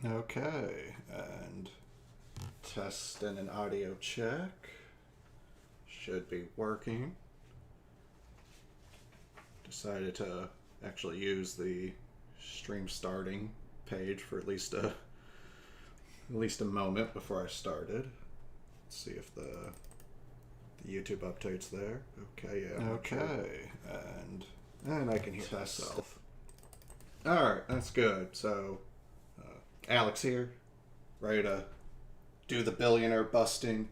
Okay, and test and an audio check. Should be working. Decided to actually use the stream starting page for at least a moment before I started. Let's see if the YouTube update's there. Okay, yeah. Okay, and I can hear myself. All right, that's good. So, Alex here, ready to do the billionaire busting.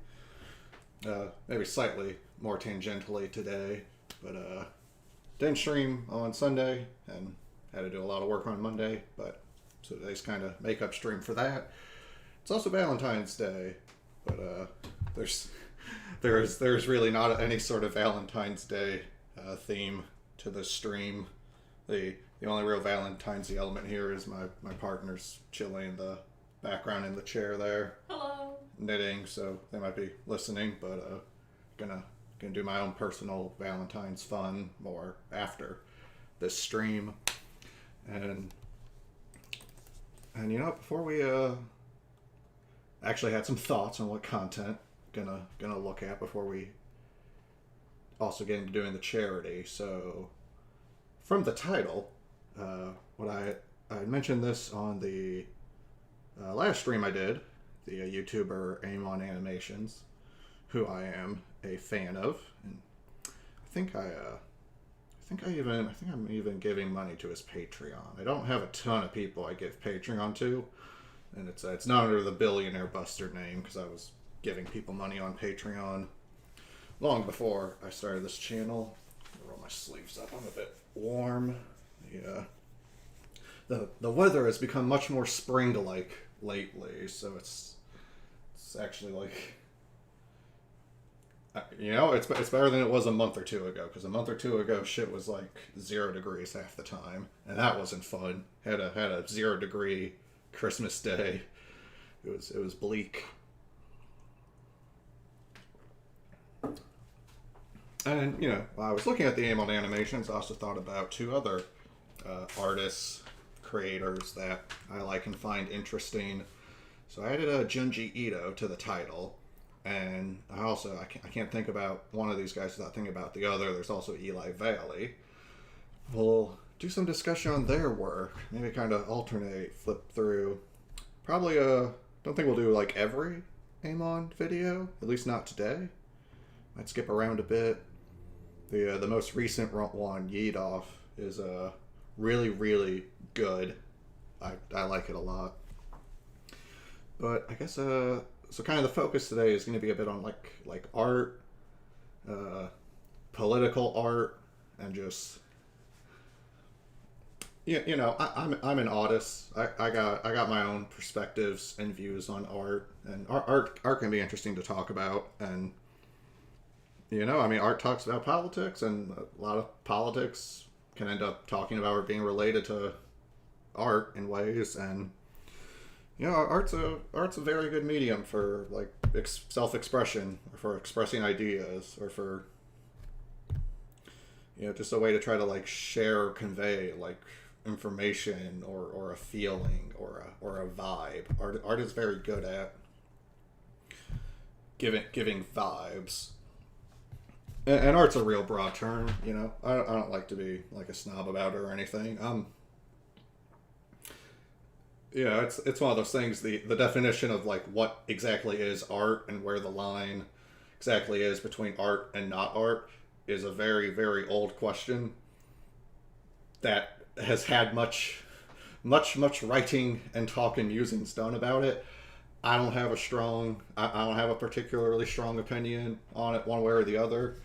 Maybe slightly more tangentially today, but didn't stream on Sunday and had to do a lot of work on Monday. But so today's kind of makeup stream for that. It's also Valentine's Day, but there's really not any sort of Valentine's Day theme to this stream. The only real Valentine's Day element here is my partner's chilling in the background in the chair there. Hello. Knitting, so they might be listening, but gonna do my own personal Valentine's fun more after this stream. And before we actually had some thoughts on what content gonna look at before we also get into doing the charity. So from the title, what I mentioned this on the last stream I did, the YouTuber Aamon Animations, who I am a fan of, and I think I'm even giving money to his Patreon. I don't have a ton of people I give Patreon to, and it's not under the Billionaire Buster name because I was giving people money on Patreon long before I started this channel. Roll my sleeves up. I'm a bit warm. Yeah. The weather has become much more spring-like lately, so it's actually like, it's better than it was a month or two ago, because a month or two ago shit was like 0 degrees half the time, and that wasn't fun. Had a 0 degree Christmas Day. It was bleak. And while I was looking at the Aamon animations, I also thought about two other artists, creators that I like and find interesting. So I added a Junji Ito to the title, and I can't think about one of these guys without thinking about the other. There's also Eli Valley. We'll do some discussion on their work, maybe kind of alternate, flip through. Probably don't think we'll do like every Aamon video, at least not today. Might skip around a bit. The most recent one, Yeet Off, is really, really good. I like it a lot. But I guess so kind of the focus today is going to be a bit on like art, political art, and just I'm an artist. I got my own perspectives and views on art, and art can be interesting to talk about. And art talks about politics, and a lot of politics can end up talking about or being related to art in ways. And art's a very good medium for like self-expression, or for expressing ideas, or for just a way to try to like share or convey like information or a feeling or a vibe. Art is very good at giving vibes. And art's a real broad term, I don't like to be like a snob about it or anything. It's one of those things. The definition of like what exactly is art and where the line exactly is between art and not art is a very, very old question that has had much writing and talk and musings done about it. I don't have a particularly strong opinion on it one way or the other.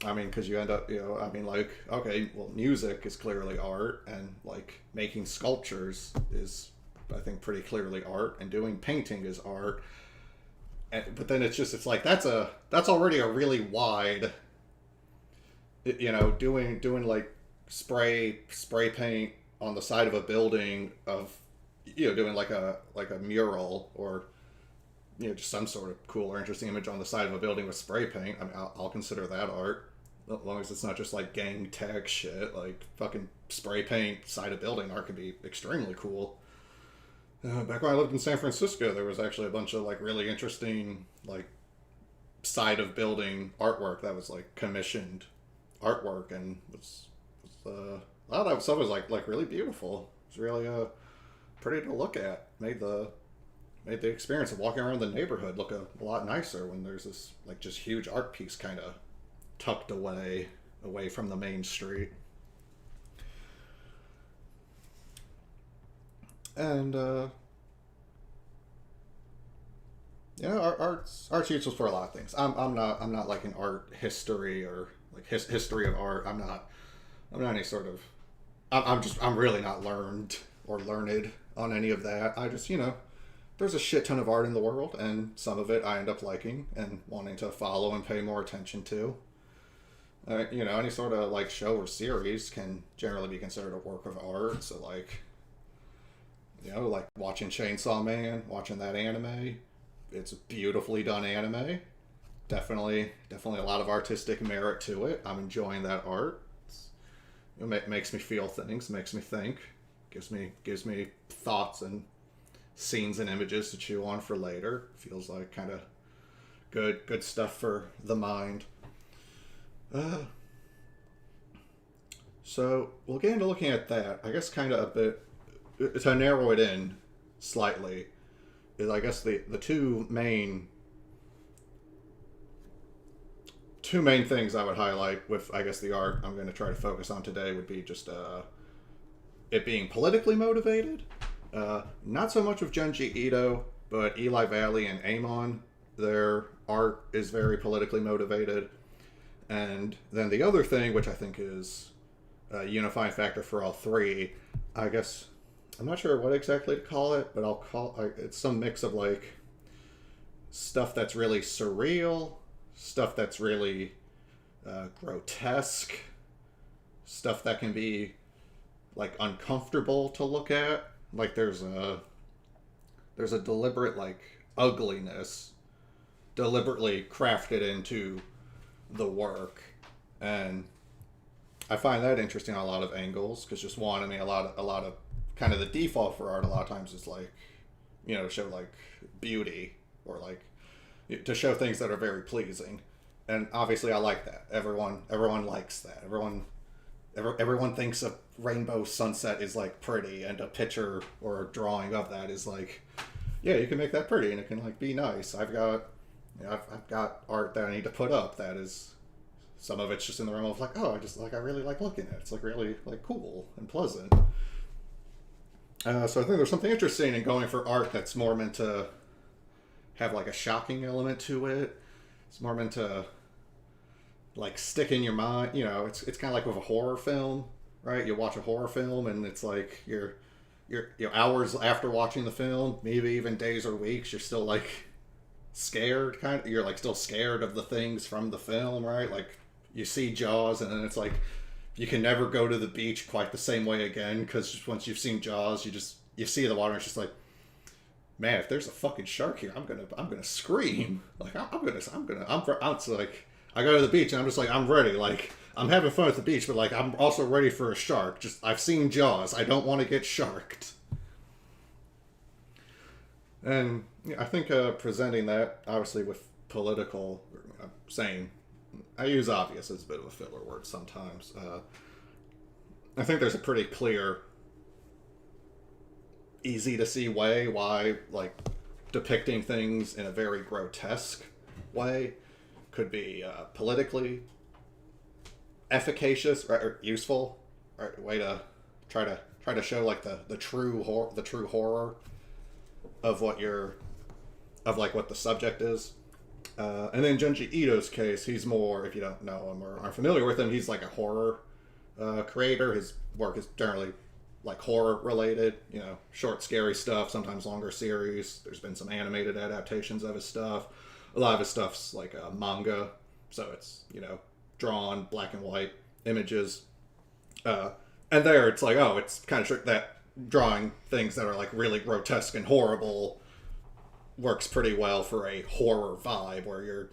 I mean, because you end up, okay, well, music is clearly art, and like making sculptures is, I think, pretty clearly art, and doing painting is art. But then it's like that's already a really wide, doing like spray paint on the side of a building of, doing like a mural, or just some sort of cool or interesting image on the side of a building with spray paint. I mean, I'll consider that art, as long as it's not just like gang tag shit. Like fucking spray paint side of building art could be extremely cool. Back when I lived in San Francisco, there was actually a bunch of like really interesting like side of building artwork that was like commissioned artwork, and a lot of that stuff was like really beautiful. It was really pretty to look at. Made the experience of walking around the neighborhood look a lot nicer when there's this like just huge art piece kind of tucked away from the main street. And art's useful for a lot of things. I'm not like an art history or like history of art. I'm not any sort of. I'm really not learned or learned on any of that. I just there's a shit ton of art in the world, and some of it I end up liking and wanting to follow and pay more attention to. Any sort of like show or series can generally be considered a work of art. So like, like watching Chainsaw Man, watching that anime. It's beautifully done anime. Definitely a lot of artistic merit to it. I'm enjoying that art. It makes me feel things, makes me think, gives me thoughts and scenes and images to chew on for later. Feels like kind of good stuff for the mind. So we'll get into looking at that. I guess kind of a bit to narrow it in slightly. Is I guess the two main things I would highlight with I guess the art I'm going to try to focus on today would be just it being politically motivated. Not so much with Junji Ito, but Eli Valley and Aamon, their art is very politically motivated. And then the other thing, which I think is a unifying factor for all three, I guess I'm not sure what exactly to call it, but it's some mix of like stuff that's really surreal, stuff that's really grotesque, stuff that can be like uncomfortable to look at. Like there's a deliberate like ugliness deliberately crafted into the work, and I find that interesting on a lot of angles because just one, I mean, a lot of kind of the default for art a lot of times is like, to show like beauty or like to show things that are very pleasing, and obviously I like that. Everyone likes that. Everyone thinks a rainbow sunset is like pretty, and a picture or a drawing of that is like, yeah, you can make that pretty and it can like be nice. I've got art that I need to put up that is, some of it's just in the realm of like, oh, I really like looking at it. It's like really like cool and pleasant. So I think there's something interesting in going for art that's more meant to have like a shocking element to it. It's more meant to like stick in your mind. It's kind of like with a horror film, right? You watch a horror film and it's like you're hours after watching the film, maybe even days or weeks, you're still like scared. You're like still scared of the things from the film, right? Like you see Jaws, and then it's like you can never go to the beach quite the same way again because once you've seen Jaws, you see the water, and it's just like, man, if there's a fucking shark here, I'm gonna scream. Like it's like I go to the beach and I'm just like, I'm ready. Like I'm having fun at the beach, but like I'm also ready for a shark. Just I've seen Jaws. I don't want to get sharked. And I think presenting that obviously with political, saying, I use obvious as a bit of a filler word sometimes. I think there's a pretty clear, easy to see way why like depicting things in a very grotesque way could be politically efficacious, right, or useful, right, way to try to show like the true horror of what what the subject is. And then Junji Ito's case, he's more, if you don't know him or aren't familiar with him, he's like a horror creator. His work is generally like horror related, short, scary stuff, sometimes longer series. There's been some animated adaptations of his stuff. A lot of his stuff's like manga, so it's, drawn black and white images. And there it's like, oh, it's kind of that drawing things that are like really grotesque and horrible works pretty well for a horror vibe where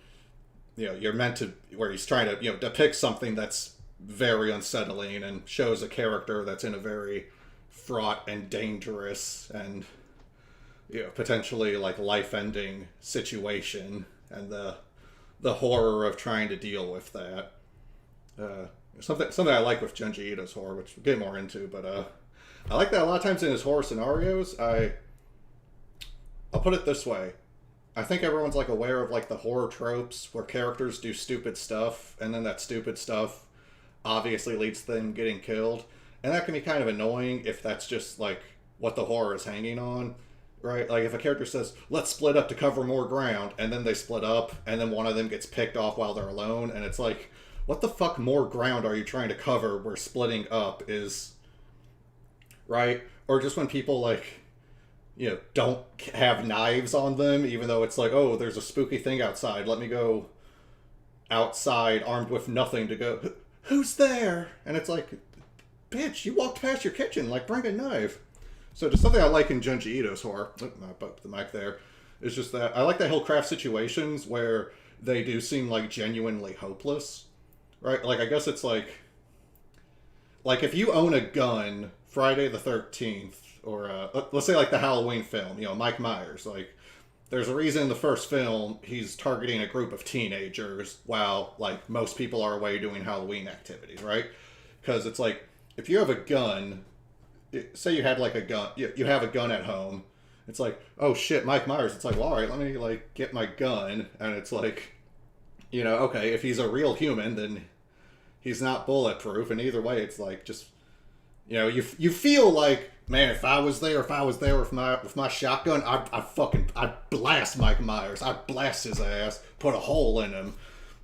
you're meant to, where he's trying to, depict something that's very unsettling and shows a character that's in a very fraught and dangerous and potentially like life-ending situation, and the horror of trying to deal with that. Something I like with Junji Ito's horror, which we'll get more into, but I like that a lot of times in his horror scenarios. I'll put it this way: I think everyone's like aware of like the horror tropes where characters do stupid stuff, and then that stupid stuff obviously leads to them getting killed, and that can be kind of annoying if that's just like what the horror is hanging on. Right? Like if a character says, let's split up to cover more ground, and then they split up, and then one of them gets picked off while they're alone, and it's like, what the fuck more ground are you trying to cover where splitting up is, right? Or just when people like, don't have knives on them, even though it's like, oh, there's a spooky thing outside, let me go outside armed with nothing to go, who's there? And it's like, bitch, you walked past your kitchen, like bring a knife. So just something I like in Junji Ito's horror, I bumped the mic there, is just that I like that he'll craft situations where they do seem like genuinely hopeless, right? Like I guess it's like if you own a gun, Friday the 13th, or let's say like the Halloween film, Mike Myers, like there's a reason in the first film he's targeting a group of teenagers while like most people are away doing Halloween activities, right? Because it's like if you have a gun, say you had like a gun, you have a gun at home. It's like, oh shit, Mike Myers. It's like, well, all right, let me like get my gun, and it's like, okay, if he's a real human, then he's not bulletproof, and either way, it's like just, you feel like, man, if I was there with my shotgun, I'd blast Mike Myers, I'd blast his ass, put a hole in him,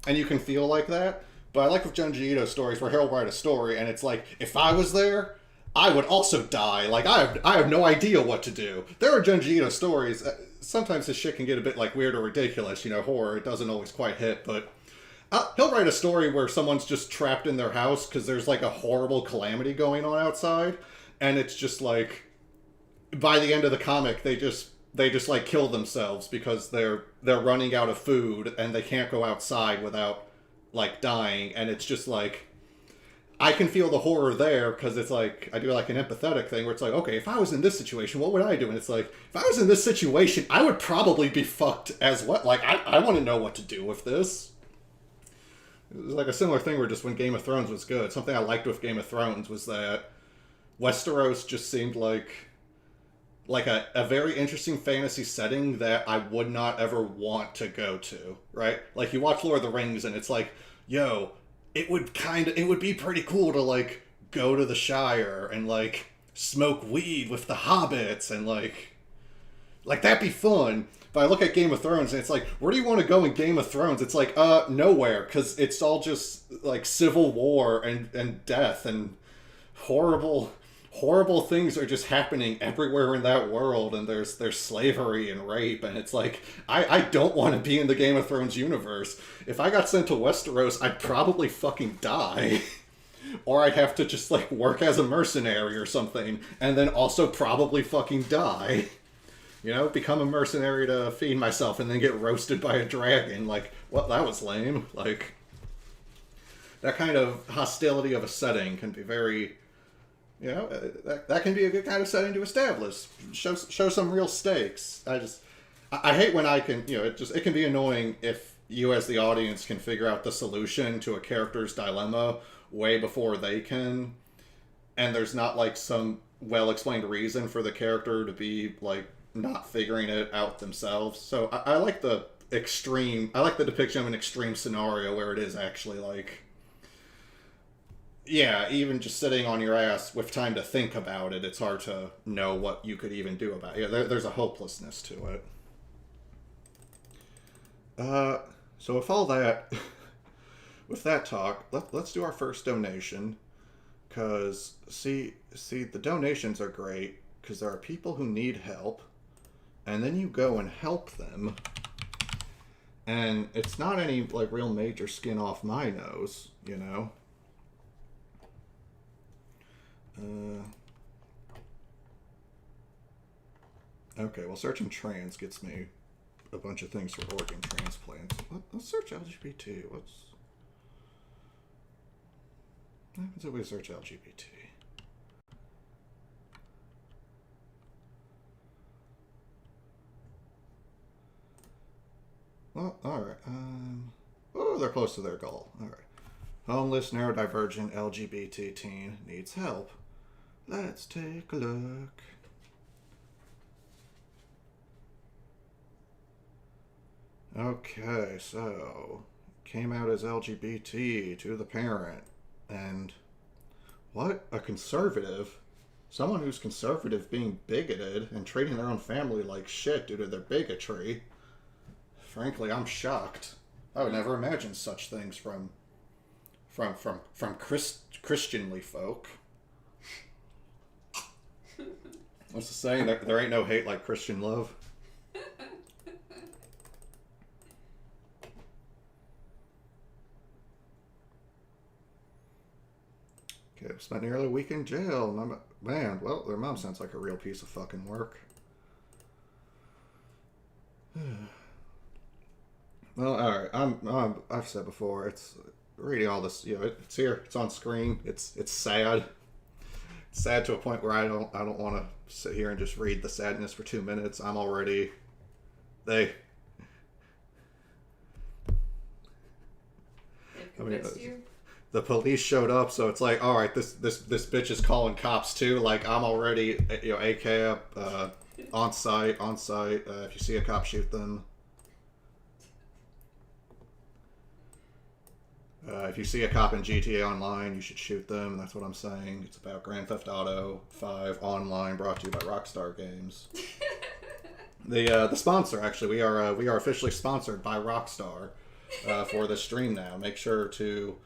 and you can feel like that. But I like with Junji Ito stories where he'll write a story, and it's like, if I was there, I would also die. Like, I have no idea what to do. There are Junji Ito stories. Sometimes his shit can get a bit, like, weird or ridiculous. Horror, it doesn't always quite hit. But he'll write a story where someone's just trapped in their house because there's, like, a horrible calamity going on outside. And it's just, like, by the end of the comic, they just like, kill themselves because they're running out of food and they can't go outside without, like, dying. And it's just, like, I can feel the horror there because it's like, I do like an empathetic thing where it's like, okay, if I was in this situation, what would I do? And it's like, if I was in this situation, I would probably be fucked as well. Like, I want to know what to do with this. It was like a similar thing where just when Game of Thrones was good, something I liked with Game of Thrones was that Westeros just seemed like a very interesting fantasy setting that I would not ever want to go to, right? Like, you watch Lord of the Rings and it's like, yo, it would be pretty cool to, like, go to the Shire and, like, smoke weed with the hobbits and, like, that'd be fun. But I look at Game of Thrones and it's like, where do you want to go in Game of Thrones? It's like, nowhere, because it's all just, like, civil war and death and horrible things are just happening everywhere in that world, and there's slavery and rape, and it's like, I don't want to be in the Game of Thrones universe. If I got sent to Westeros, I'd probably fucking die. Or I'd have to just, like, work as a mercenary or something, and then also probably fucking die. Become a mercenary to feed myself and then get roasted by a dragon. Like, well, that was lame. Like, that kind of hostility of a setting can be very... that can be a good kind of setting to establish. Show some real stakes. I hate when I can, it can be annoying if you as the audience can figure out the solution to a character's dilemma way before they can, and there's not, like, some well-explained reason for the character to be, like, not figuring it out themselves. So I like the depiction of an extreme scenario where it is actually, like, yeah, even just sitting on your ass with time to think about it, it's hard to know what you could even do about it. Yeah, there's a hopelessness to it. So with all that, with that talk, let's do our first donation. Because, see, the donations are great because there are people who need help, and then you go and help them, and it's not any, like, real major skin off my nose, Okay, well, searching trans gets me a bunch of things for organ transplants. Let's search LGBT. What happens if we search LGBT? well, all right. Oh, they're close to their goal. All right. Homeless, neurodivergent, LGBT teen needs help. Let's take a look. Okay, so came out as LGBT to the parent, and what? A conservative? Someone who's conservative being bigoted and treating their own family like shit due to their bigotry. Frankly, I'm shocked. I would never imagine such things from Christianly folk. What's the saying? There ain't no hate like Christian love. Okay, spent nearly a week in jail. Man, well, their mom sounds like a real piece of fucking work. Well, all right. I've said before, it's reading all this. You know, it's here. It's on screen. It's sad. It's sad to a point where I don't want to sit here and just read the sadness for 2 minutes. I'm already. They've convinced you? The police showed up, so it's like, all right, this bitch is calling cops too. Like, I'm already, AK up, on site. If you see a cop, shoot them. If you see a cop in GTA Online, you should shoot them. That's what I'm saying. It's about Grand Theft Auto 5 Online, brought to you by Rockstar Games. The sponsor, actually, we are officially sponsored by Rockstar for this stream now. Make sure to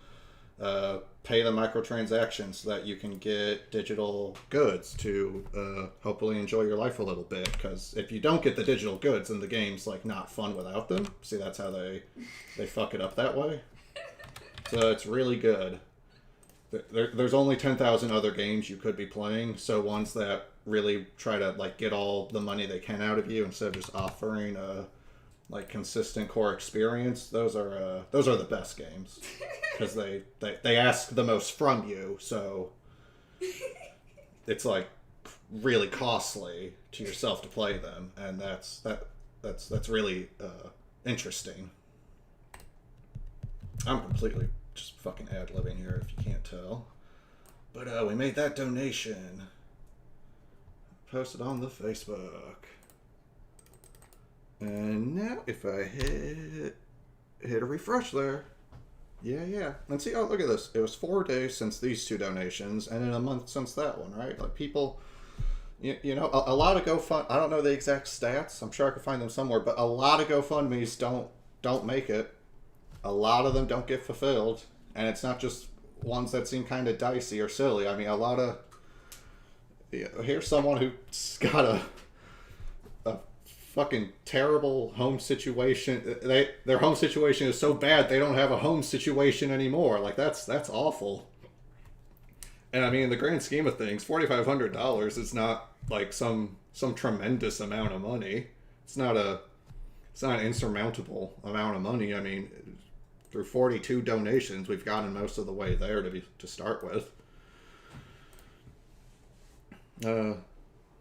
pay the microtransactions so that you can get digital goods to hopefully enjoy your life a little bit. Because if you don't get the digital goods, then the game's like not fun without them. See, that's how they fuck it up that way. So it's really good. There's only 10,000 other games you could be playing, so ones that really try to like get all the money they can out of you instead of just offering a like consistent core experience. Those are the best games because they ask the most from you, so it's like really costly to yourself to play them, and that's really interesting. I'm completely just fucking ad-libbing here if you can't tell. But we made that donation. Posted on the Facebook. And now if I hit a refresh there. Yeah. And see, oh, look at this. It was 4 days since these two donations and in a month since that one, right? Like people, you know, a lot of GoFund, I don't know the exact stats. I'm sure I could find them somewhere, but a lot of GoFundMes don't make it. A lot of them don't get fulfilled, and it's not just ones that seem kind of dicey or silly. I mean, a lot of... here's someone who's got a fucking terrible home situation. Their home situation is so bad they don't have a home situation anymore. Like, that's awful. And I mean, in the grand scheme of things, $4,500 is not like some tremendous amount of money. It's not an insurmountable amount of money. I mean, through 42 donations, we've gotten most of the way there to start with. And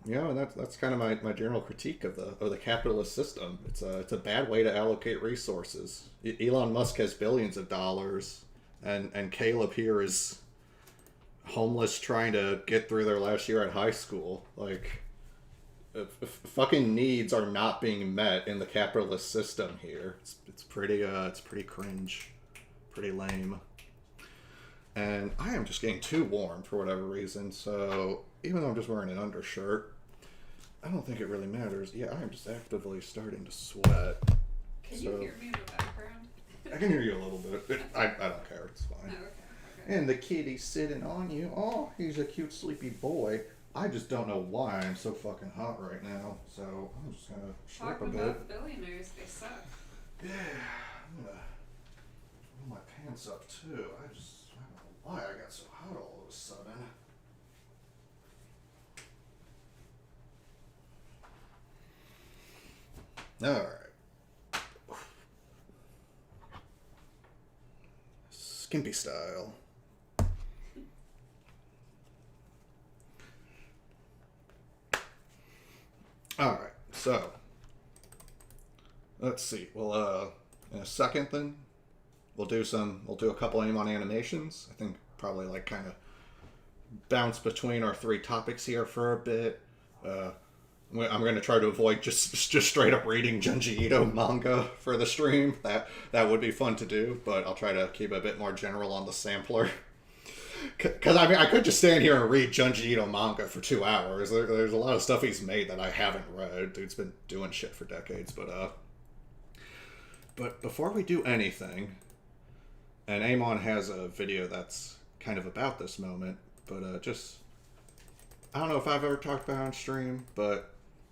that's kind of my general critique of the capitalist system. It's a bad way to allocate resources. Elon Musk has billions of dollars, and Caleb here is homeless trying to get through their last year at high school. Like, fucking needs are not being met in the capitalist system here. It's pretty cringe, pretty lame. And I am just getting too warm for whatever reason, so even though I'm just wearing an undershirt, I don't think it really matters. Yeah, I am just actively starting to sweat. Can you hear me in the background? I can hear you a little bit. I don't care. It's fine. Oh, okay. And the kitty's sitting on you. Oh, he's a cute sleepy boy. I just don't know why I'm so fucking hot right now. So I'm just gonna slip a bit. Talking about billionaires, they suck. Yeah, I'm gonna pull my pants up too. I don't know why I got so hot all of a sudden. Alright. Skimpy style. Alright, so let's see. Well, in a second. Then we'll do a couple Aamon animations. I think probably like kind of bounce between our 3 topics here for a bit. I'm going to try to avoid just straight up reading Junji Ito manga for the stream. That would be fun to do, but I'll try to keep it a bit more general on the sampler. Because, I mean, I could just stand here and read Junji Ito manga for 2 hours. There's a lot of stuff he's made that I haven't read. Dude's been doing shit for decades. But before we do anything, and Aamon has a video that's kind of about this moment, but I don't know if I've ever talked about it on stream, but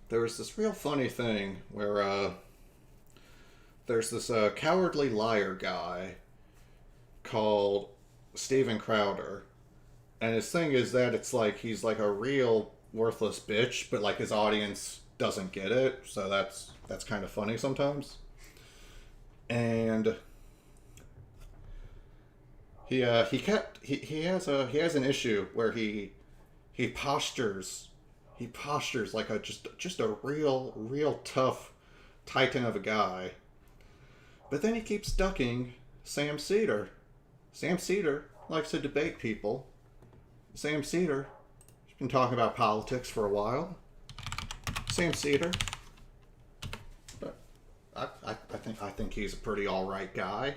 there was this real funny thing where there's this cowardly liar guy called Steven Crowder, and his thing is that it's like he's like a real worthless bitch, but like his audience doesn't get it, so that's kind of funny sometimes. And he has an issue where he postures like just a real tough titan of a guy, but then he keeps ducking Sam Cedar. Sam Cedar likes to debate people. Sam Cedar has been talking about politics for a while. Sam Cedar, but I think he's a pretty all right guy.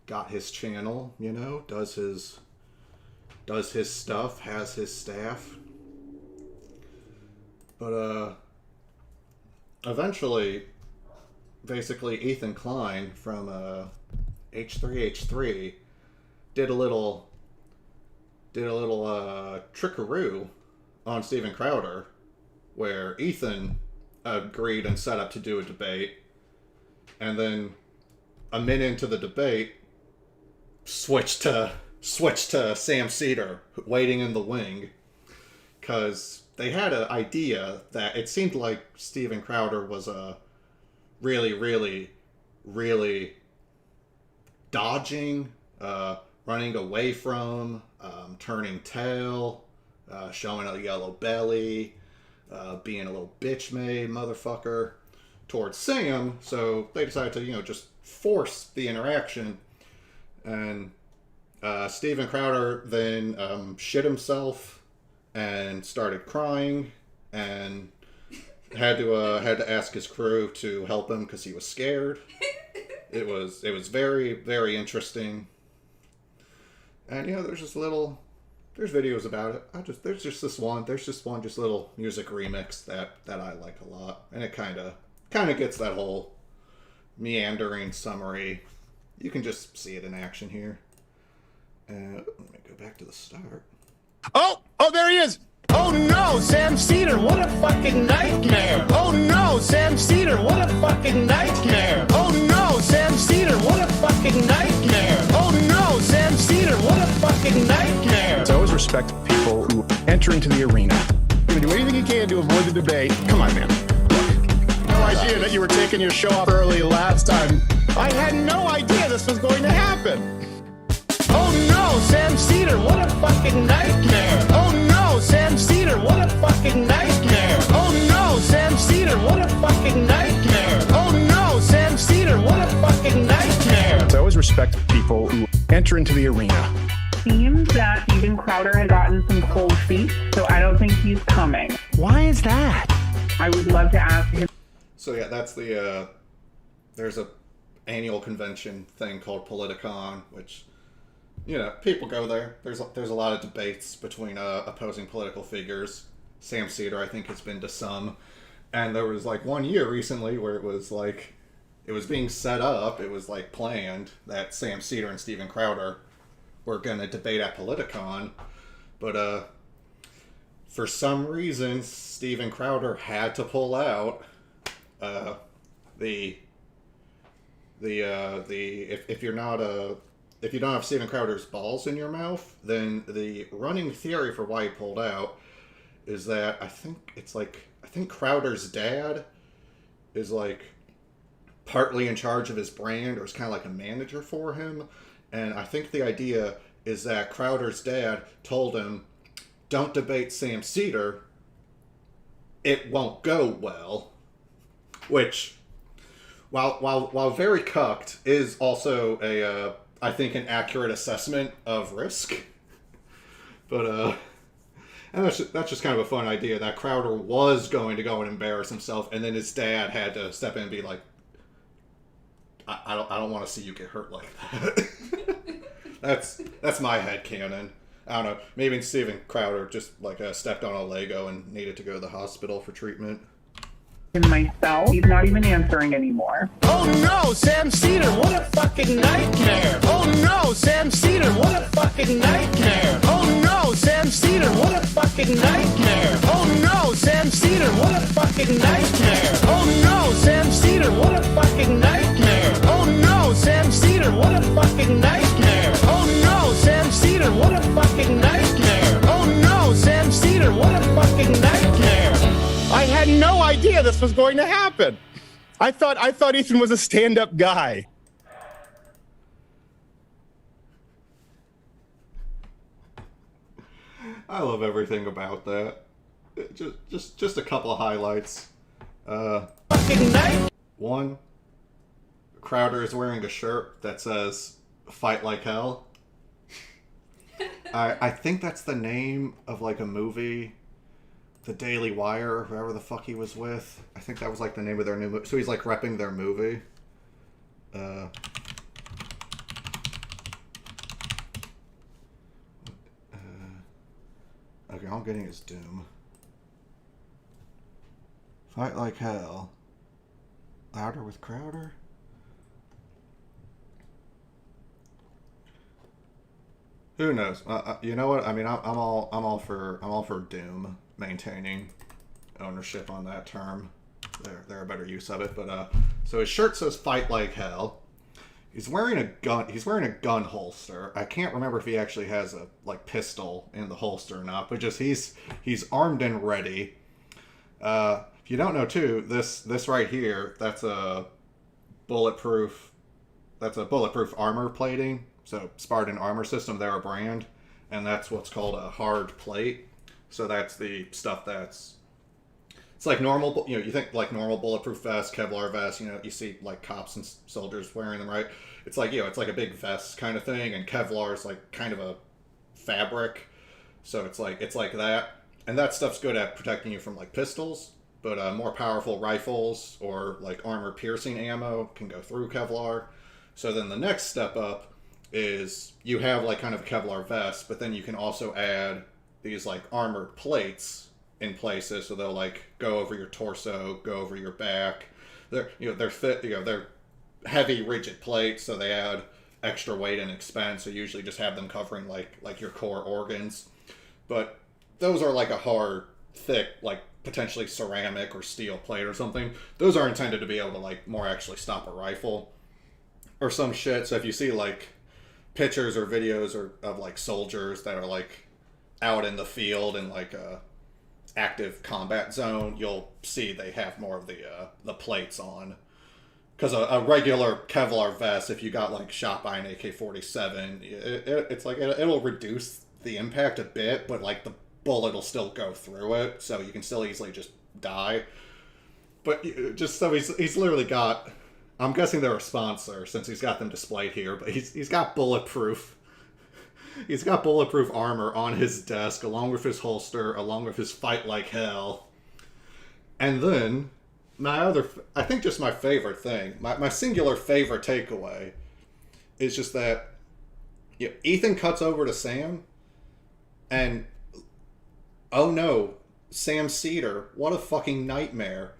Got his channel, you know, does his stuff, has his staff. But eventually, basically Ethan Klein from H3H3 did a little trickaroo on Steven Crowder, where Ethan agreed and set up to do a debate, and then a minute into the debate, switched to Sam Cedar waiting in the wing, because they had an idea that it seemed like Steven Crowder was a really dodging, running away from, turning tail, showing a yellow belly, being a little bitch-made motherfucker towards Sam. So they decided to, just force the interaction. And Steven Crowder then shit himself and started crying, and had to ask his crew to help him because he was scared. It was very, very interesting. And there's videos about it. There's just one little music remix that I like a lot, and it kind of gets that whole meandering summary. You can just see it in action here. Let me go back to the start. Oh, there he is. Oh no, Sam Cedar, what a fucking nightmare. Oh no, Sam Cedar, what a fucking nightmare. Oh no, Sam Cedar, what a fucking nightmare. Oh no, Sam Cedar, what a fucking nightmare. So I always respect people who enter into the arena. You do anything you can to avoid the debate. Come on, man. Look, no idea that you were taking your show off early last time. I had no idea this was going to happen. Oh no, Sam Cedar, what a fucking nightmare. Oh no, Sam Cedar, what a fucking nightmare. Oh no, Sam Cedar, what a fucking nightmare. Oh no, Sam Cedar, what a fucking nightmare. I always respect people who enter into the arena. Seems that Steven Crowder had gotten some cold feet, so I don't think he's coming. Why is that? I would love to ask him. So yeah, that's there's a annual convention thing called Politicon, which people go there. There's a lot of debates between opposing political figures. Sam Cedar, I think, has been to some. And there was like 1 year recently where it was being set up, it was like planned that Sam Cedar and Steven Crowder were going to debate at Politicon. But for some reason, Steven Crowder had to pull out. If you don't have Steven Crowder's balls in your mouth, then the running theory for why he pulled out is that I think Crowder's dad is like partly in charge of his brand, or is kind of like a manager for him. And I think the idea is that Crowder's dad told him, don't debate Sam Cedar, it won't go well. Which while very cucked, is also I think an accurate assessment of risk. But and that's just kind of a fun idea that Crowder was going to go and embarrass himself, and then his dad had to step in and be like, I don't want to see you get hurt like that. that's my headcanon. I don't know. Maybe Steven Crowder just like stepped on a Lego and needed to go to the hospital for treatment. Myself, he's not even answering anymore. Oh no, Sam Cedar, what a fucking nightmare. Oh no, Sam Cedar, what a fucking nightmare. Oh no, Sam Cedar, what a fucking nightmare. Oh no, Sam Cedar, what a fucking nightmare. Oh no, Sam Cedar, what a fucking nightmare. Oh no, Sam Cedar, what a fucking nightmare. Oh no, Sam Cedar, what a fucking nightmare. Oh no, Sam Cedar, what a fucking nightmare. I had no idea this was going to happen. I thought Ethan was a stand-up guy. I love everything about that. Just a couple of highlights. Fucking night. One, Crowder is wearing a shirt that says "Fight Like Hell." I think that's the name of like a movie. The Daily Wire, or whoever the fuck he was with. I think that was like the name of their new movie. So he's like repping their movie. Okay, all I'm getting is Doom. Fight Like Hell. Louder with Crowder? Who knows? You know what? I mean, I'm all for Doom maintaining ownership on that term. They're a better use of it. But so his shirt says "Fight Like Hell." He's wearing a gun. He's wearing a gun holster. I can't remember if he actually has a like pistol in the holster or not. But just he's armed and ready. If you don't know too, this right here, that's a bulletproof armor plating. So Spartan Armor System, they're a brand, and that's what's called a hard plate. So that's the stuff it's like normal, you think like normal bulletproof vest, Kevlar vest, you see like cops and soldiers wearing them, right? It's like, it's like a big vest kind of thing, and Kevlar is like kind of a fabric. So it's like that. And that stuff's good at protecting you from like pistols, but more powerful rifles or like armor piercing ammo can go through Kevlar. So then the next step up is you have like kind of a Kevlar vest, but then you can also add these like armored plates in places, so they'll like go over your torso, go over your back. They're fit, they're heavy, rigid plates, so they add extra weight and expense. So usually just have them covering like your core organs, but those are like a hard, thick, like potentially ceramic or steel plate or something. Those are intended to be able to like more actually stop a rifle or some shit. So if you see like pictures or videos of like soldiers that are like out in the field in like a active combat zone, you'll see they have more of the plates on. Because a regular Kevlar vest, if you got like shot by an AK-47, it's like it'll reduce the impact a bit, but like the bullet will still go through it, so you can still easily just die. But just so he's literally got, I'm guessing they're a sponsor since he's got them displayed here, but he's got bulletproof. He's got bulletproof armor on his desk, along with his holster, along with his Fight Like Hell. And then, I think just my favorite thing, my singular favorite takeaway, is just that Ethan cuts over to Sam, and, oh no, Sam Cedar, what a fucking nightmare,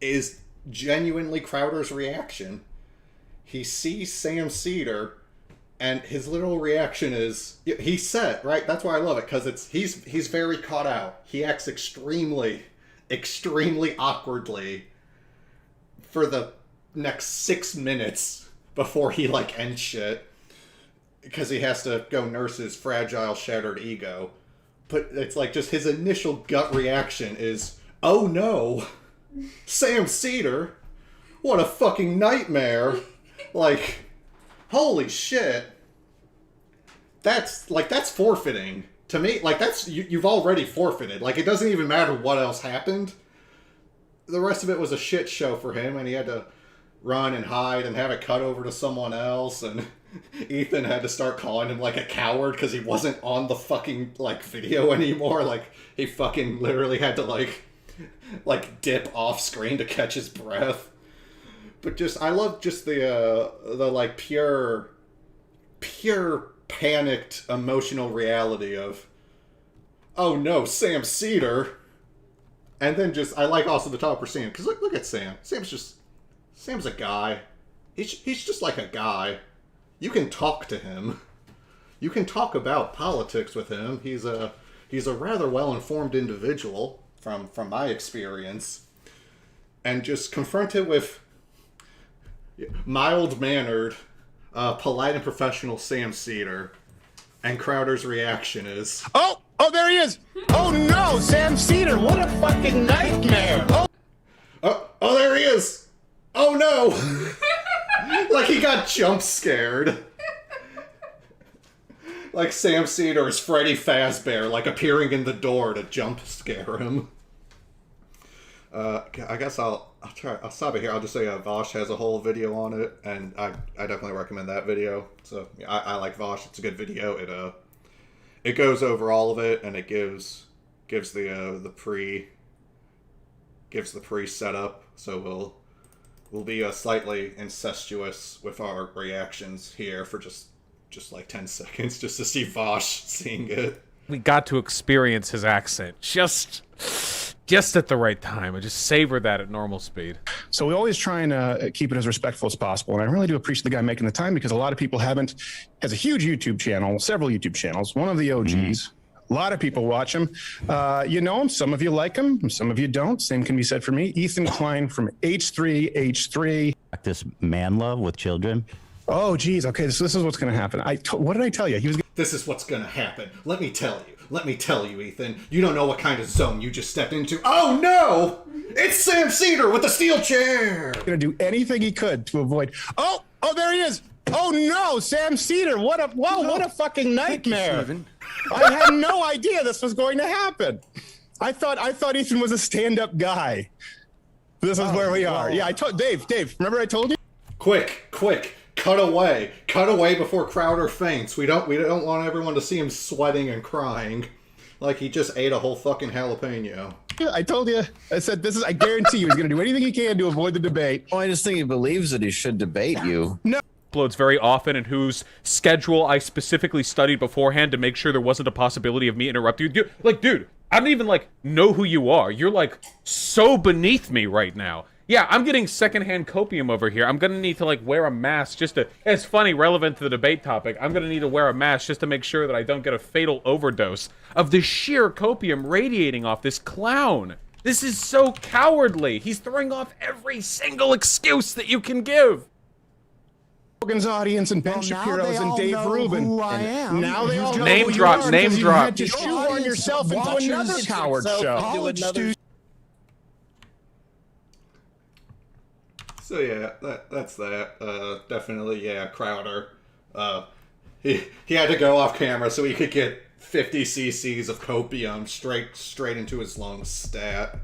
is genuinely Crowder's reaction. He sees Sam Cedar, and his literal reaction is, he's set, right? That's why I love it, because he's very caught out. He acts extremely awkwardly for the next 6 minutes before he like ends shit, because he has to go nurse his fragile, shattered ego. But it's like just his initial gut reaction is, oh no, Sam Cedar, what a fucking nightmare. Like, holy shit. That's forfeiting. To me, like, that's, you've already forfeited. Like, it doesn't even matter what else happened. The rest of it was a shit show for him, and he had to run and hide and have it cut over to someone else, and Ethan had to start calling him like a coward because he wasn't on the fucking like video anymore. Like he fucking literally had to like dip off screen to catch his breath. But just I love just the like pure panicked emotional reality of, oh no, Sam Cedar. And then just I like also the top for Sam, because look at Sam. Sam's a guy. He's just like a guy. You can talk to him. You can talk about politics with him. He's a rather well-informed individual from my experience. And just confronted with mild-mannered, polite and professional Sam Cedar, and Crowder's reaction is, Oh, there he is. Oh no, Sam Cedar, what a fucking nightmare. Oh, there he is. Oh no. Like he got jump scared. Like Sam Cedar is Freddy Fazbear, like appearing in the door to jump scare him. I guess I'll stop it here. I'll just say Vosh has a whole video on it, and I definitely recommend that video. So yeah, I like Vosh. It's a good video. It goes over all of it, and it gives the pre setup. So we'll be slightly incestuous with our reactions here for just like 10 seconds, just to see Vosh seeing it. We got to experience his accent just at the right time. I just savor that at normal speed. So we always try and keep it as respectful as possible. And I really do appreciate the guy making the time, because a lot of people has a huge YouTube channel, several YouTube channels, one of the OGs. A lot of people watch him. You know him. Some of you like him. Some of you don't. Same can be said for me. Ethan Klein from H3H3. Practice man love with children. Oh, geez. Okay, this is what's going to happen. What did I tell you? This is what's gonna happen. Let me tell you, Ethan. You don't know what kind of zone you just stepped into. Oh no! It's Sam Cedar with the steel chair! Going to do anything he could to avoid. Oh, there he is. Oh no, Sam Cedar. What a fucking nightmare. I had no idea this was going to happen. I thought Ethan was a stand-up guy. This is where we are. Yeah, I told Dave, remember I told you? Quick. Cut away before Crowder faints. We don't want everyone to see him sweating and crying like he just ate a whole fucking jalapeno. I told you. I said I guarantee you he's going to do anything he can to avoid the debate. Well, I just think he believes that he should debate you. No. Uploads very often, and whose schedule I specifically studied beforehand to make sure there wasn't a possibility of me interrupting you. Dude, I don't even know who you are. You're so beneath me right now. Yeah, I'm getting secondhand copium over here. I'm gonna need to wear a mask just to. It's funny, relevant to the debate topic. I'm gonna need to wear a mask just to make sure that I don't get a fatal overdose of the sheer copium radiating off this clown. This is so cowardly. He's throwing off every single excuse that you can give. Rogan's audience and Ben Shapiro's and Dave Rubin. Who I am. Now they all know Name who you drop, are, name 'cause you drop. had to shoehorn yourself into another coward show. So yeah, that's that. Definitely, yeah, Crowder. He had to go off camera so he could get 50 cc's of copium straight into his lung stat.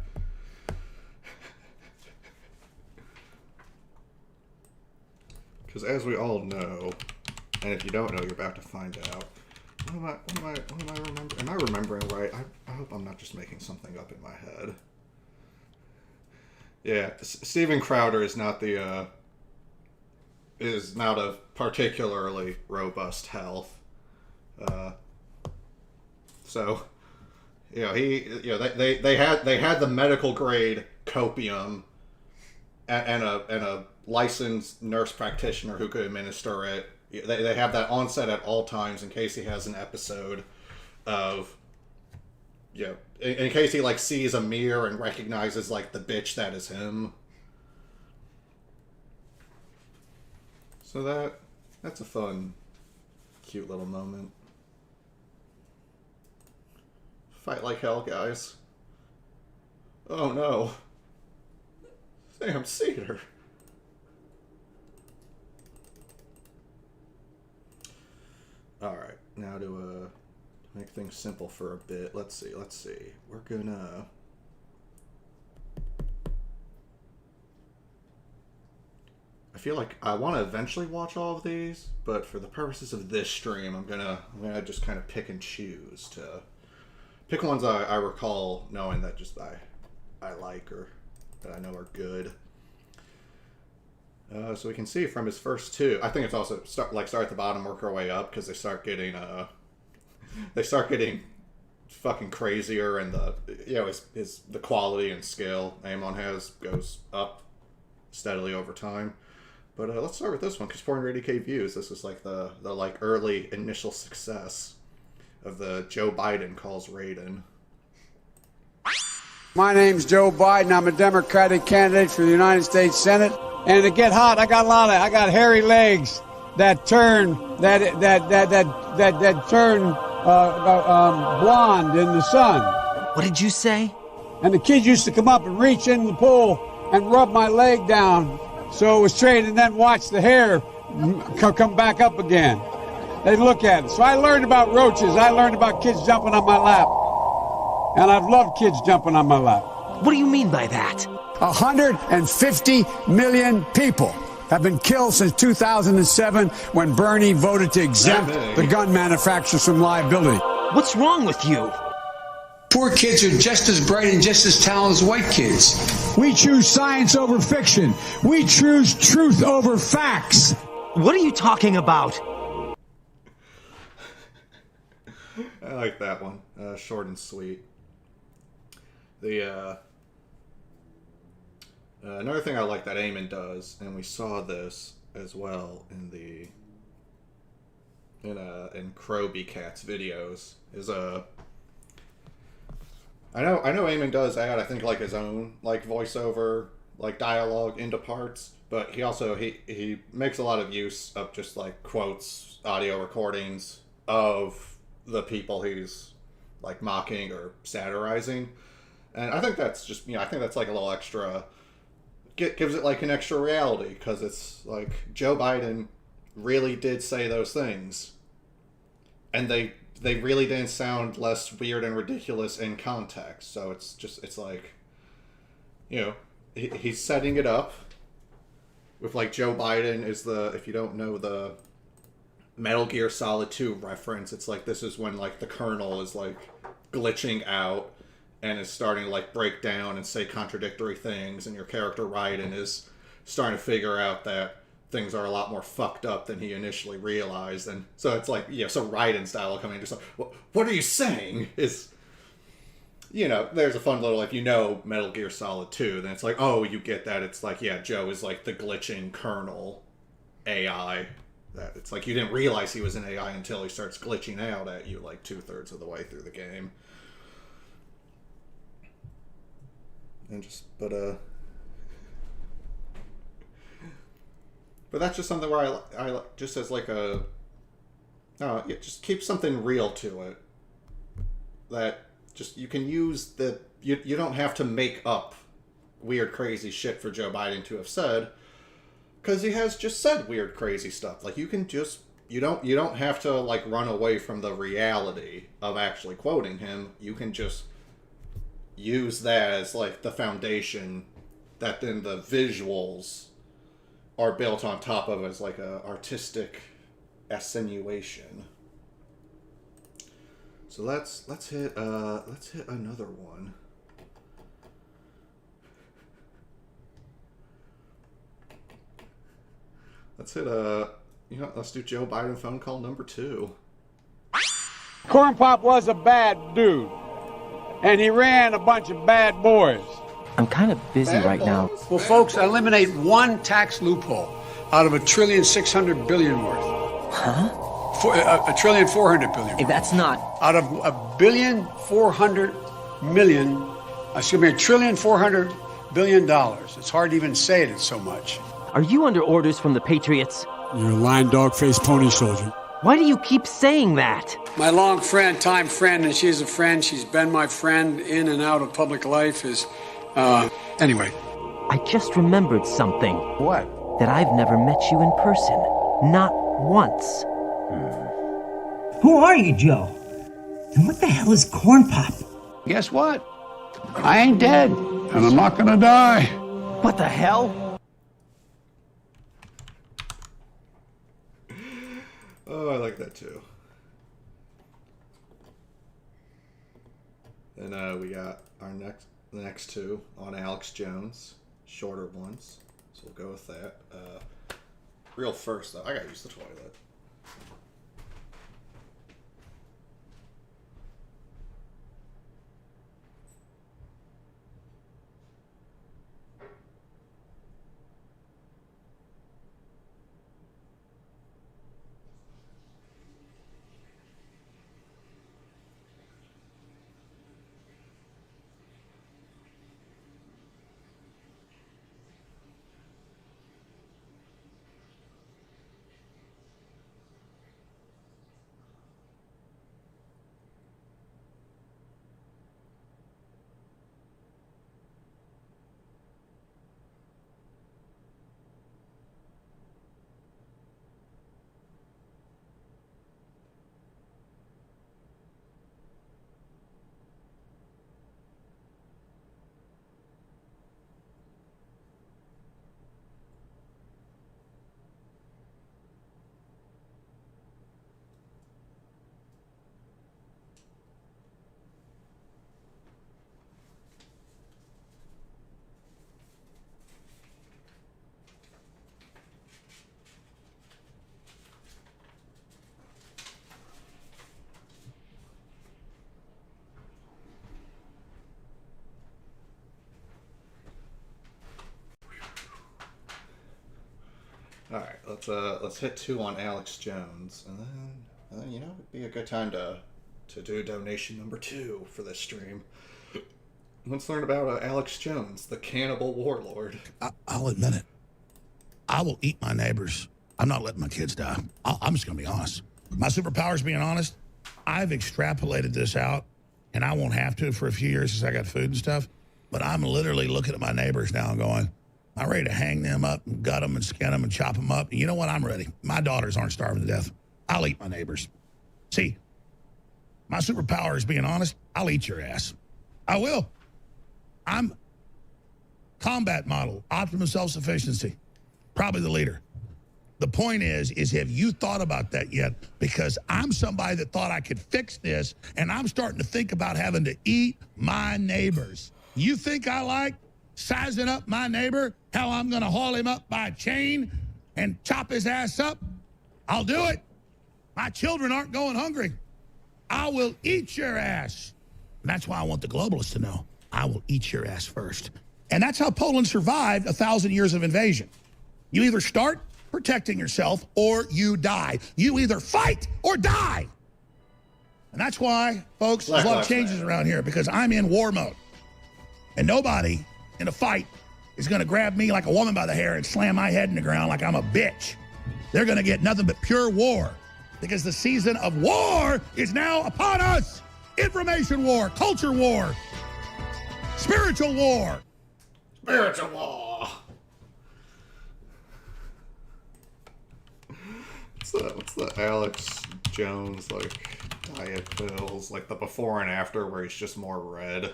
Because as we all know, and if you don't know, you're about to find out. What am I remembering? Am I remembering right? I hope I'm not just making something up in my head. Yeah, Steven Crowder is not of particularly robust health. So, they had the medical grade copium and a licensed nurse practitioner who could administer it. They have that on set at all times in case he has an episode of, in case he sees a mirror and recognizes the bitch that is him. So that's a fun, cute little moment. Fight like hell, guys. Oh no. Sam Cedar. Alright, now to make things simple for a bit. Let's see. We're gonna... feel like I want to eventually watch all of these, but for the purposes of this stream, I'm gonna just kind of pick and choose to pick ones I recall knowing that just I like or that I know are good. So we can see from his first two. I think it's also start at the bottom, work our way up, because they start getting fucking crazier, and the quality and skill Aamon has goes up steadily over time. But let's start with this one, because 480k views. This is like the early initial success of the Joe Biden calls Raiden. My name's Joe Biden. I'm a Democratic candidate for the United States Senate. And to get hot, I got hairy legs that turn blonde in the sun. What did you say? And the kids used to come up and reach in the pool and rub my leg down so it was straight, and then watch the hair come back up again. They'd look at it. So I learned about roaches. I learned about kids jumping on my lap. And I've loved kids jumping on my lap. What do you mean by that? 150 million people have been killed since 2007 when Bernie voted to exempt the gun manufacturers from liability. What's wrong with you? Poor kids are just as bright and just as talented as white kids. We choose science over fiction. We choose truth over facts. What are you talking about? I like that one. Short and sweet. Another thing I like that Aamon does, and we saw this as well in Kroby Cat's videos, is I know Aamon does add, I think, like his own like voiceover, like dialogue into parts, but he also he makes a lot of use of just like quotes, audio recordings of the people he's like mocking or satirizing. And I think that's just, I think that's like a little extra, gives it like an extra reality, because it's like Joe Biden really did say those things, and they really didn't sound less weird and ridiculous in context. So it's like, he's setting it up with like Joe Biden is if you don't know the Metal Gear Solid 2 reference, it's like this is when like the Colonel is like glitching out and is starting to like break down and say contradictory things, and your character Raiden is starting to figure out that things are a lot more fucked up than he initially realized. And so it's like, so Raiden style coming in, just like, what are you saying? Is, there's a fun little, Metal Gear Solid 2, then it's like, oh, you get that. It's like, Joe is like the glitching Colonel AI. That it's like you didn't realize he was an AI until he starts glitching out at you like 2/3 of the way through the game. And but that's just something where I just as like just keep something real to it. That just, you can use you don't have to make up weird, crazy shit for Joe Biden to have said, because he has just said weird, crazy stuff. Like, you can just, you don't have to like run away from the reality of actually quoting him. You can just use that as like the foundation that then the visuals are built on top of as like a artistic attenuation. So let's hit another one. Let's hit let's do Joe Biden phone call number 2. Corn Pop was a bad dude, and he ran a bunch of bad boys. I'm kind of busy right now. Well, folks, eliminate one tax loophole out of $1.6 trillion worth. Huh? $1.4 trillion. Hey, that's not... Out of $1.4 billion. It's hard to even say it, it's so much. Are you under orders from the Patriots? You're a lying dog-faced pony soldier. Why do you keep saying that? My long friend, time friend, and she's a friend. She's been my friend in and out of public life. Anyway. I just remembered something. What? That I've never met you in person. Not once. Who are you, Joe? And what the hell is Corn Pop? Guess what? I ain't dead, and I'm not gonna die. What the hell? Oh, I like that too. And we got the next two on Alex Jones, shorter ones. So we'll go with that. Real first though, I gotta use the toilet. All right, let's hit 2 on Alex Jones, and then you know it'd be a good time to do donation number 2 for this stream. Let's learn about Alex Jones, the cannibal warlord. I'll admit it. I will eat my neighbors. I'm not letting my kids die. I'm just gonna be honest. My superpower is being honest. I've extrapolated this out, and I won't have to for a few years since I got food and stuff. But I'm literally looking at my neighbors now and going, I'm ready to hang them up and gut them and skin them and chop them up. And you know what? I'm ready. My daughters aren't starving to death. I'll eat my neighbors. See, my superpower is being honest. I'll eat your ass. I will. I'm combat model, optimum self-sufficiency, probably the leader. The point is have you thought about that yet? Because I'm somebody that thought I could fix this, and I'm starting to think about having to eat my neighbors. You think I like sizing up my neighbor, how I'm going to haul him up by a chain and chop his ass up? I'll do it. My children aren't going hungry. I will eat your ass. And that's why I want the globalists to know. I will eat your ass first. And that's how Poland survived 1,000 years of invasion. You either start protecting yourself or you die. You either fight or die. And that's why, folks, there's a lot of changes around here, because I'm in war mode. And nobody in a fight is going to grab me like a woman by the hair and slam my head in the ground like I'm a bitch. They're going to get nothing but pure war, because the season of war is now upon us. Information war, culture war, spiritual war. Spiritual war. What's the Alex Jones, like, diet pills? Like the before and after where he's just more red.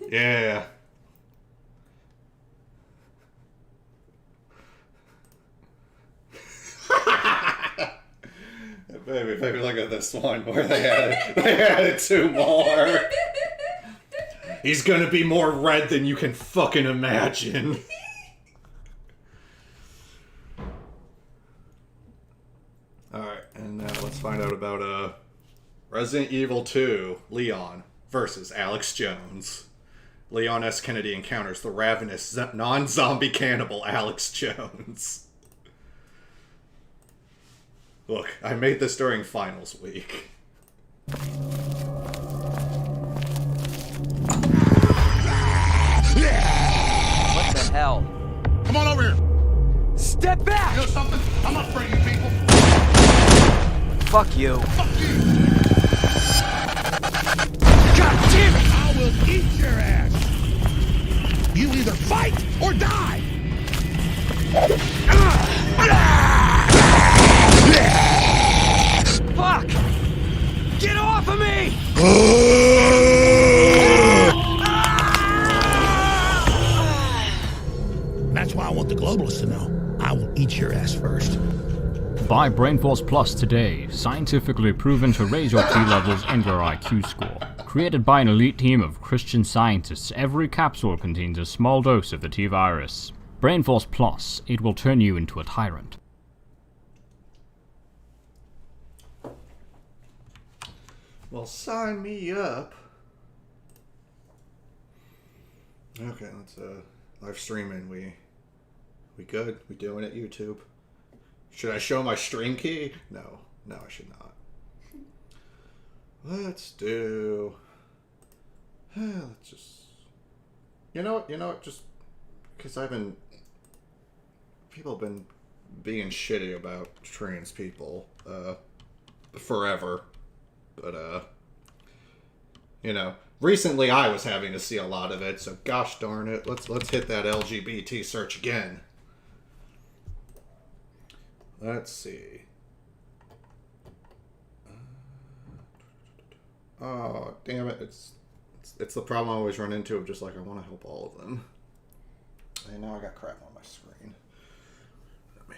Yeah. Baby, look at this one where they added 2 more. He's gonna be more red than you can fucking imagine. Alright, and now let's find out about Resident Evil 2, Leon versus Alex Jones. Leon S. Kennedy encounters the ravenous, non-zombie cannibal Alex Jones. Look, I made this during finals week. What the hell? Come on over here. Step back! You know something? I'm not afraid of you people. Fuck you. Fuck you. God damn it! I will eat your ass. You either fight or die. Fuck! Get off of me! That's why I want the globalists to know. I will eat your ass first. Buy Brainforce Plus today, scientifically proven to raise your T levels and your IQ score. Created by an elite team of Christian scientists, every capsule contains a small dose of the T-virus. Brainforce Plus, it will turn you into a tyrant. Well, sign me up. Okay, let's live streaming. We good? We doing it, YouTube? Should I show my stream key? No, I should not. Let's do. Let's just. You know what? Just because people have been being shitty about trans people forever, but recently I was having to see a lot of it. So gosh darn it, let's hit that LGBT search again. Let's see. Oh, damn it. It's the problem I always run into of just like, I want to help all of them. And now I got crap on my screen. Let me...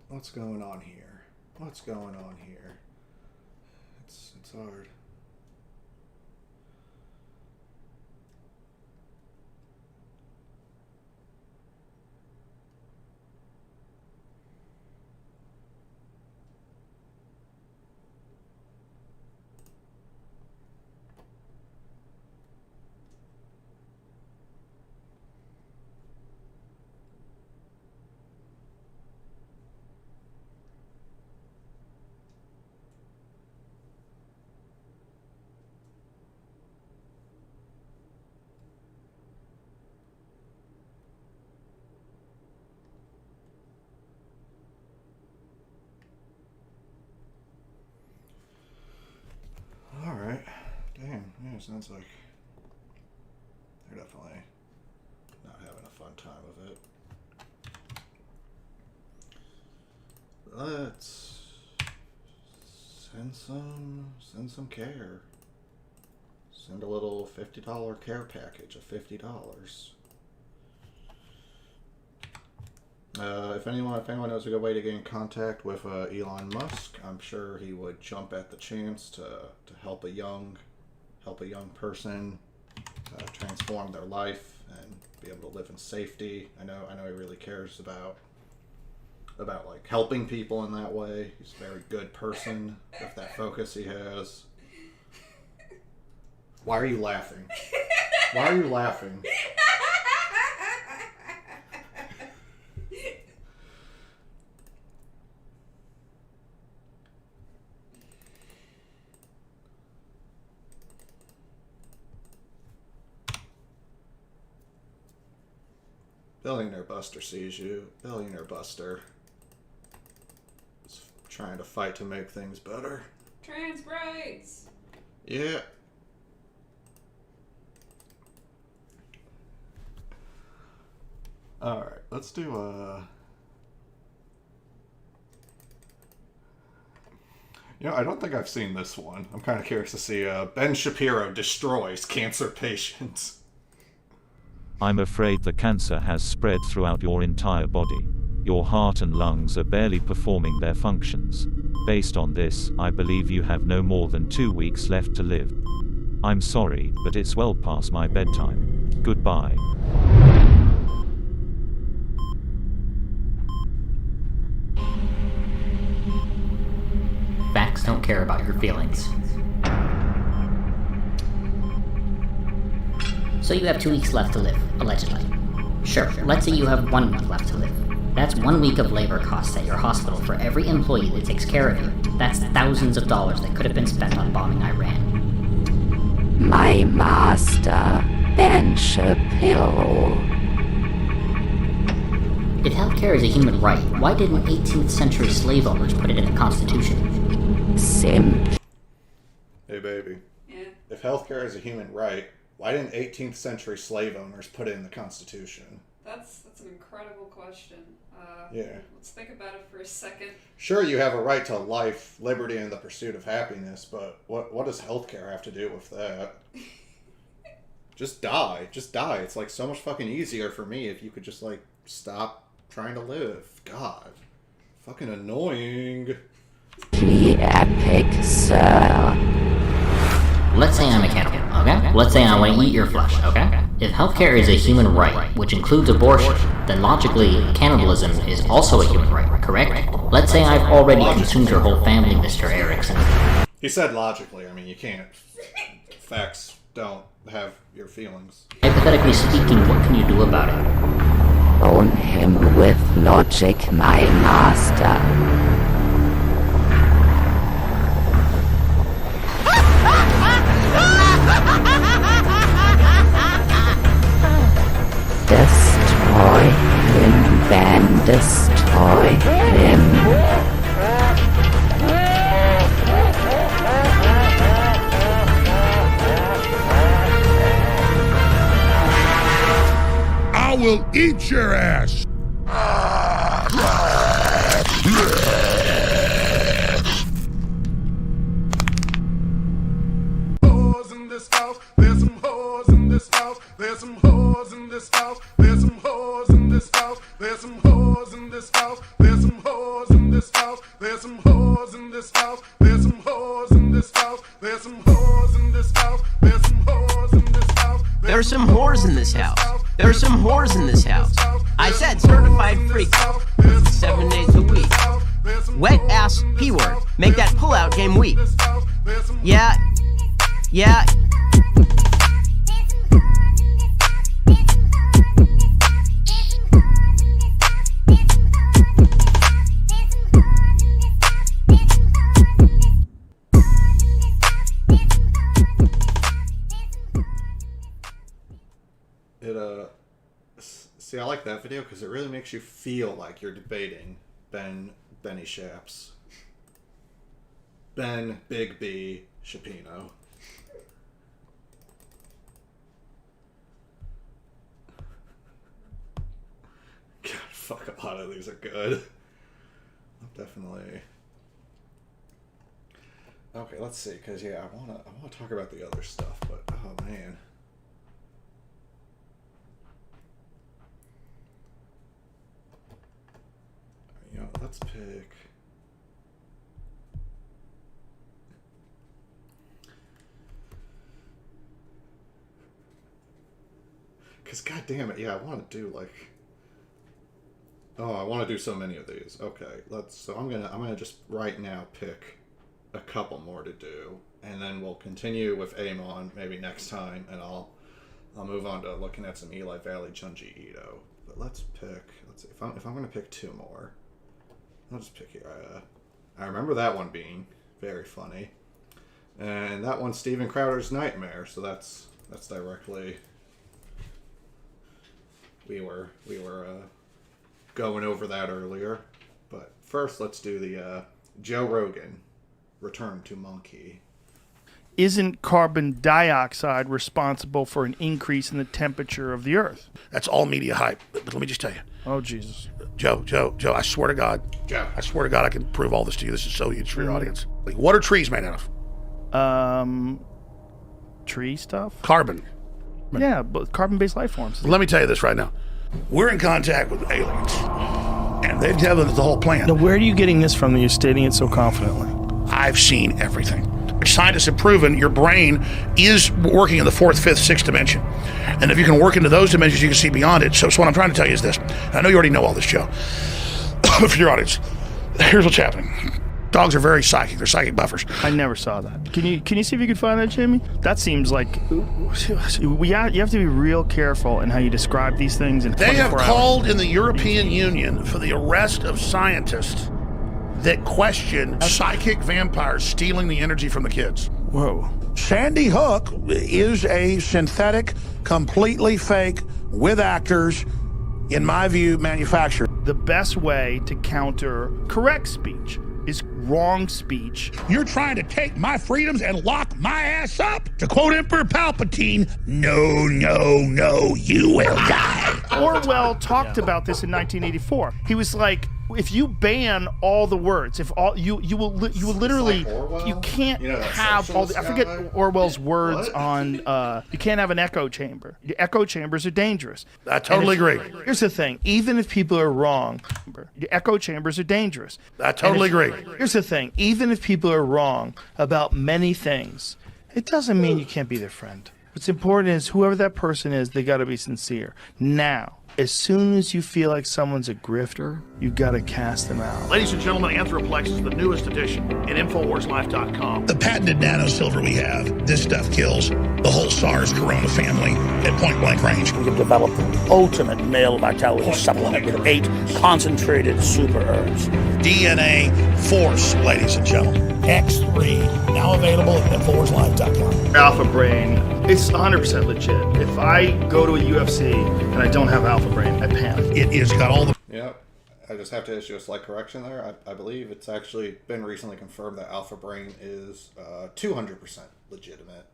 What's going on here? What's going on here? It's hard. Alright. Damn. Yeah, sounds like they're definitely not having a fun time with it. Let's send some care. Send a little $50 care package of $50. If anyone knows a good way to get in contact with Elon Musk, I'm sure he would jump at the chance to help a young person transform their life and be able to live in safety. I know he really cares about like helping people in that way. He's a very good person with that focus he has. Why are you laughing? Why are you laughing? Billionaire Buster sees you. Billionaire Buster is trying to fight to make things better. Trans rights! Yeah. Alright, let's do I don't think I've seen this one. I'm kind of curious to see Ben Shapiro destroys cancer patients. I'm afraid the cancer has spread throughout your entire body. Your heart and lungs are barely performing their functions. Based on this, I believe you have no more than 2 weeks left to live. I'm sorry, but it's well past my bedtime. Goodbye. Facts don't care about your feelings. So you have 2 weeks left to live, allegedly. Sure, let's say you have 1 week left to live. That's 1 week of labor costs at your hospital for every employee that takes care of you. That's thousands of dollars that could have been spent on bombing Iran. My master, Ben Shapiro. If healthcare is a human right, why didn't 18th century slave owners put it in the Constitution? Hey baby. Yeah. If healthcare is a human right, why didn't 18th century slave owners put it in the Constitution? That's an incredible question. Yeah. Let's think about it for a second. Sure, you have a right to life, liberty, and the pursuit of happiness, but what does healthcare have to do with that? Just die. Just die. It's like so much fucking easier for me if you could just like stop trying to live. God. Fucking annoying. The epic, sir. Let's say I'm a cannibal, okay? Let's say I want to eat your flesh, okay? If healthcare is a human right, which includes abortion, then logically, cannibalism is also a human right, correct? Let's say I've already consumed your whole family, Mr. Erickson. He said logically. I mean, you can't. Facts don't have your feelings. Hypothetically speaking, what can you do about it? Own him with logic, my master. Destroy him, Ben. Destroy him. I will eat your ass. Whores in this house. There's some whores in this house. There's some whores in this house. There's some whores in this house. There's some whores in this house. There's some whores in this house. There's some whores in this house. There's some whores in this house. There's some whores in this house. There's some whores in this house. There are some whores in this house. There are some whores in this house. I said certified freak. 7 days a week. Wet ass P-word. Make that pull-out game weak. Yeah. Yeah. See, I like that video because it really makes you feel like you're debating Benny Shaps. Ben Big B Shapino. God, fuck, a lot of these are good. Definitely. Okay, let's see, because yeah, I wanna talk about the other stuff, but oh man. You know, let's pick. Because god damn it, yeah, I want to do like. Oh, I want to do so many of these. Okay, so I'm gonna just right now pick a couple more to do, and then we'll continue with Aamon maybe next time, and I'll move on to looking at some Eli Valley Junji Ito. But let's see if I'm gonna pick two more. I'll just pick here. I remember that one being very funny, and that one's Steven Crowder's Nightmare. So that's directly. We were going over that earlier, but first let's do the Joe Rogan Return to Monkey. Isn't carbon dioxide responsible for an increase in the temperature of the Earth? That's all media hype. But let me just tell you. Oh, Jesus. Joe, I swear to God. Joe. I swear to God I can prove all this to you. This is so huge for your audience. Like, what are trees made out of? Tree stuff? Carbon. Yeah, but carbon-based life forms. Let me tell you this right now. We're in contact with aliens. And they've given us the whole plan. Now, where are you getting this from that you're stating it so confidently? I've seen everything. Scientists have proven your brain is working in the fourth, fifth, sixth dimension. And if you can work into those dimensions, you can see beyond it. So what I'm trying to tell you is this. I know you already know all this, Joe. For your audience, here's what's happening. Dogs are very psychic. They're psychic buffers. I never saw that. Can you see if you can find that, Jamie? That seems like you have to be real careful in how you describe these things in 24 hours. They have called in the European Union for the arrest of scientists that question psychic vampires stealing the energy from the kids. Whoa. Sandy Hook is a synthetic, completely fake, with actors, in my view, manufactured. The best way to counter correct speech is wrong speech. You're trying to take my freedoms and lock my ass up? To quote Emperor Palpatine, no, you will die. Orwell talked about this in 1984. He was like, if you ban all the words, if all you will literally you can't have all the, I forget Orwell's words on you can't have an echo chamber. The echo chambers are dangerous. I totally agree. Here's the thing, even if people are wrong, the echo chambers are dangerous. I totally agree. Here's the thing, even if people are wrong about many things, it doesn't mean you can't be their friend. What's important is whoever that person is, they got to be sincere. Now, as soon as you feel like someone's a grifter, you got to cast them out. Ladies and gentlemen, Anthroplex is the newest edition at InfoWarsLife.com. The patented nanosilver we have, this stuff kills the whole SARS corona family at point blank range. We have developed the ultimate male vitality supplement with 8 concentrated super herbs. DNA Force, ladies and gentlemen. X3, now available at InfoWarsLife.com. Alpha Brain, it's 100% legit. If I go to a UFC and I don't have Alpha Brain, I panic. It is got all the... Yeah, I just have to issue a slight correction there. I believe it's actually been recently confirmed that Alpha Brain is 200% legitimate.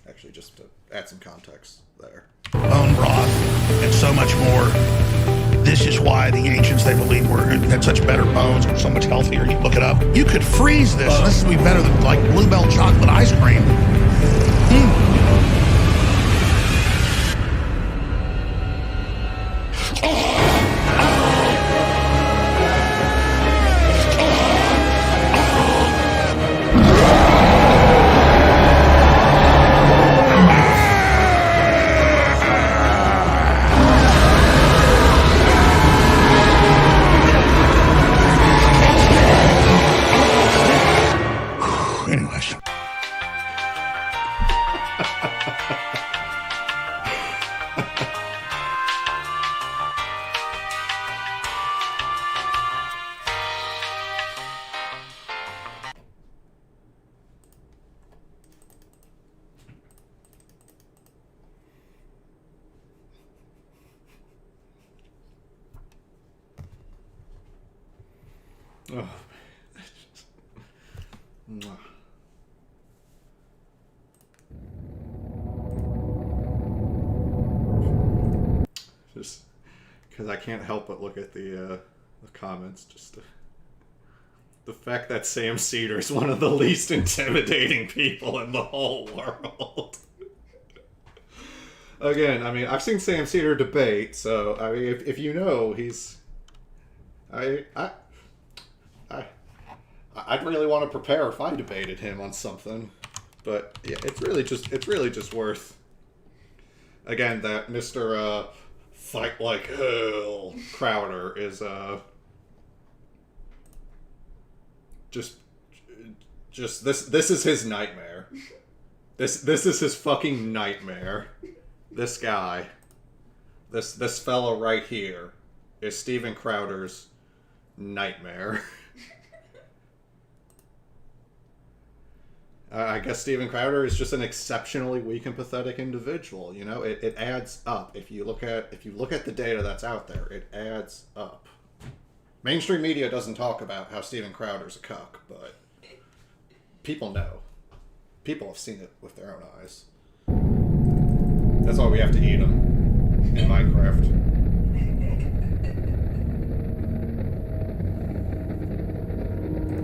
Actually, just to add some context there. Bone broth and so much more. This is why the ancients, they believed, had such better bones and so much healthier. You look it up. You could freeze this. This would be better than like Bluebell chocolate ice cream. Anyways. Oh. Mwah. Just because I can't help but look at the comments, just the fact that Sam Cedar is one of the least intimidating people in the whole world. Again, I mean, I've seen Sam Cedar debate, so I mean, if you know, he's I'd really want to prepare if I debated him on something, but yeah, it's really just worth. Again, that Mr. Fight Like Hell Crowder is just this is his nightmare. This is his fucking nightmare. This guy, this fellow right here, is Steven Crowder's nightmare. I guess Steven Crowder is just an exceptionally weak and pathetic individual. You know, it adds up. If you look at the data that's out there, it adds up. Mainstream media doesn't talk about how Steven Crowder's a cuck, but people know. People have seen it with their own eyes. That's why we have to eat them in Minecraft.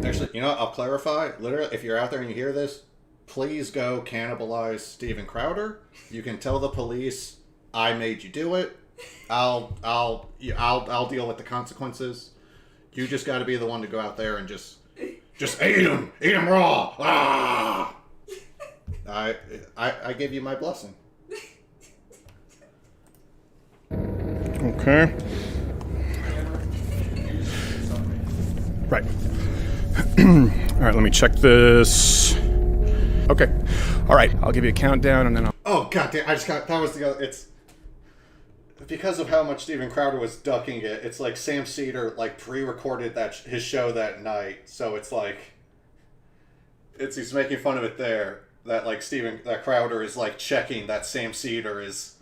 Actually, you know what? I'll clarify. Literally, if you're out there and you hear this, please go cannibalize Steven Crowder. You can tell the police I made you do it. I'll deal with the consequences. You just got to be the one to go out there and just eat him raw. Ah! I give you my blessing. Okay. Right. All right, let me check this. Okay. All right, I'll give you a countdown and then I'll... Oh, goddamn. That was the other... It's... Because of how much Steven Crowder was ducking it, it's like Sam Cedar, like, pre-recorded his show that night. So it's like... He's making fun of it there. That, like, that Crowder is, like, checking that Sam Cedar is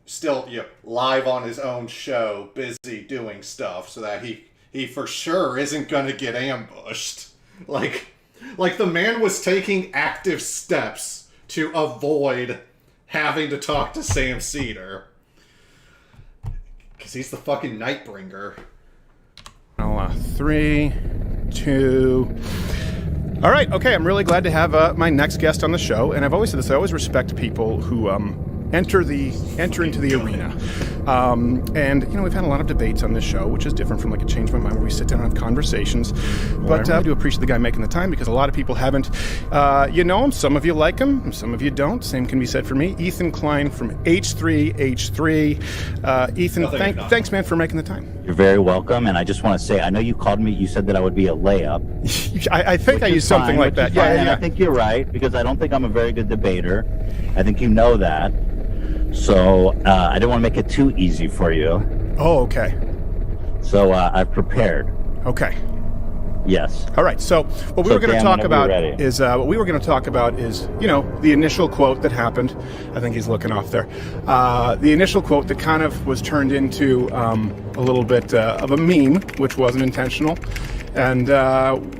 still, live on his own show, busy doing stuff, so that he for sure isn't gonna get ambushed. Like the man was taking active steps to avoid having to talk to Sam Cedar. Because he's the fucking Nightbringer. 3, 2... All right, okay, I'm really glad to have my next guest on the show, and I've always said this, I always respect people who enter into the arena. And, you know, we've had a lot of debates on this show, which is different from like a Change My Mind where we sit down and have conversations. But I do appreciate the guy making the time because a lot of people haven't. You know him, some of you like him, and some of you don't. Same can be said for me. Ethan Klein from H3H3. Ethan, thanks, man, for making the time. You're very welcome, and I just want to say, I know you called me, you said that I would be a layup. I think I used something like that. Yeah. I think you're right, because I don't think I'm a very good debater. I think you know that. So I didn't want to make it too easy for you. Oh, okay. So I've prepared. Okay. Yes. All right. So what we were going to talk about is you know, the initial quote that happened. I think he's looking off there. The initial quote that kind of was turned into a little bit of a meme, which wasn't intentional, and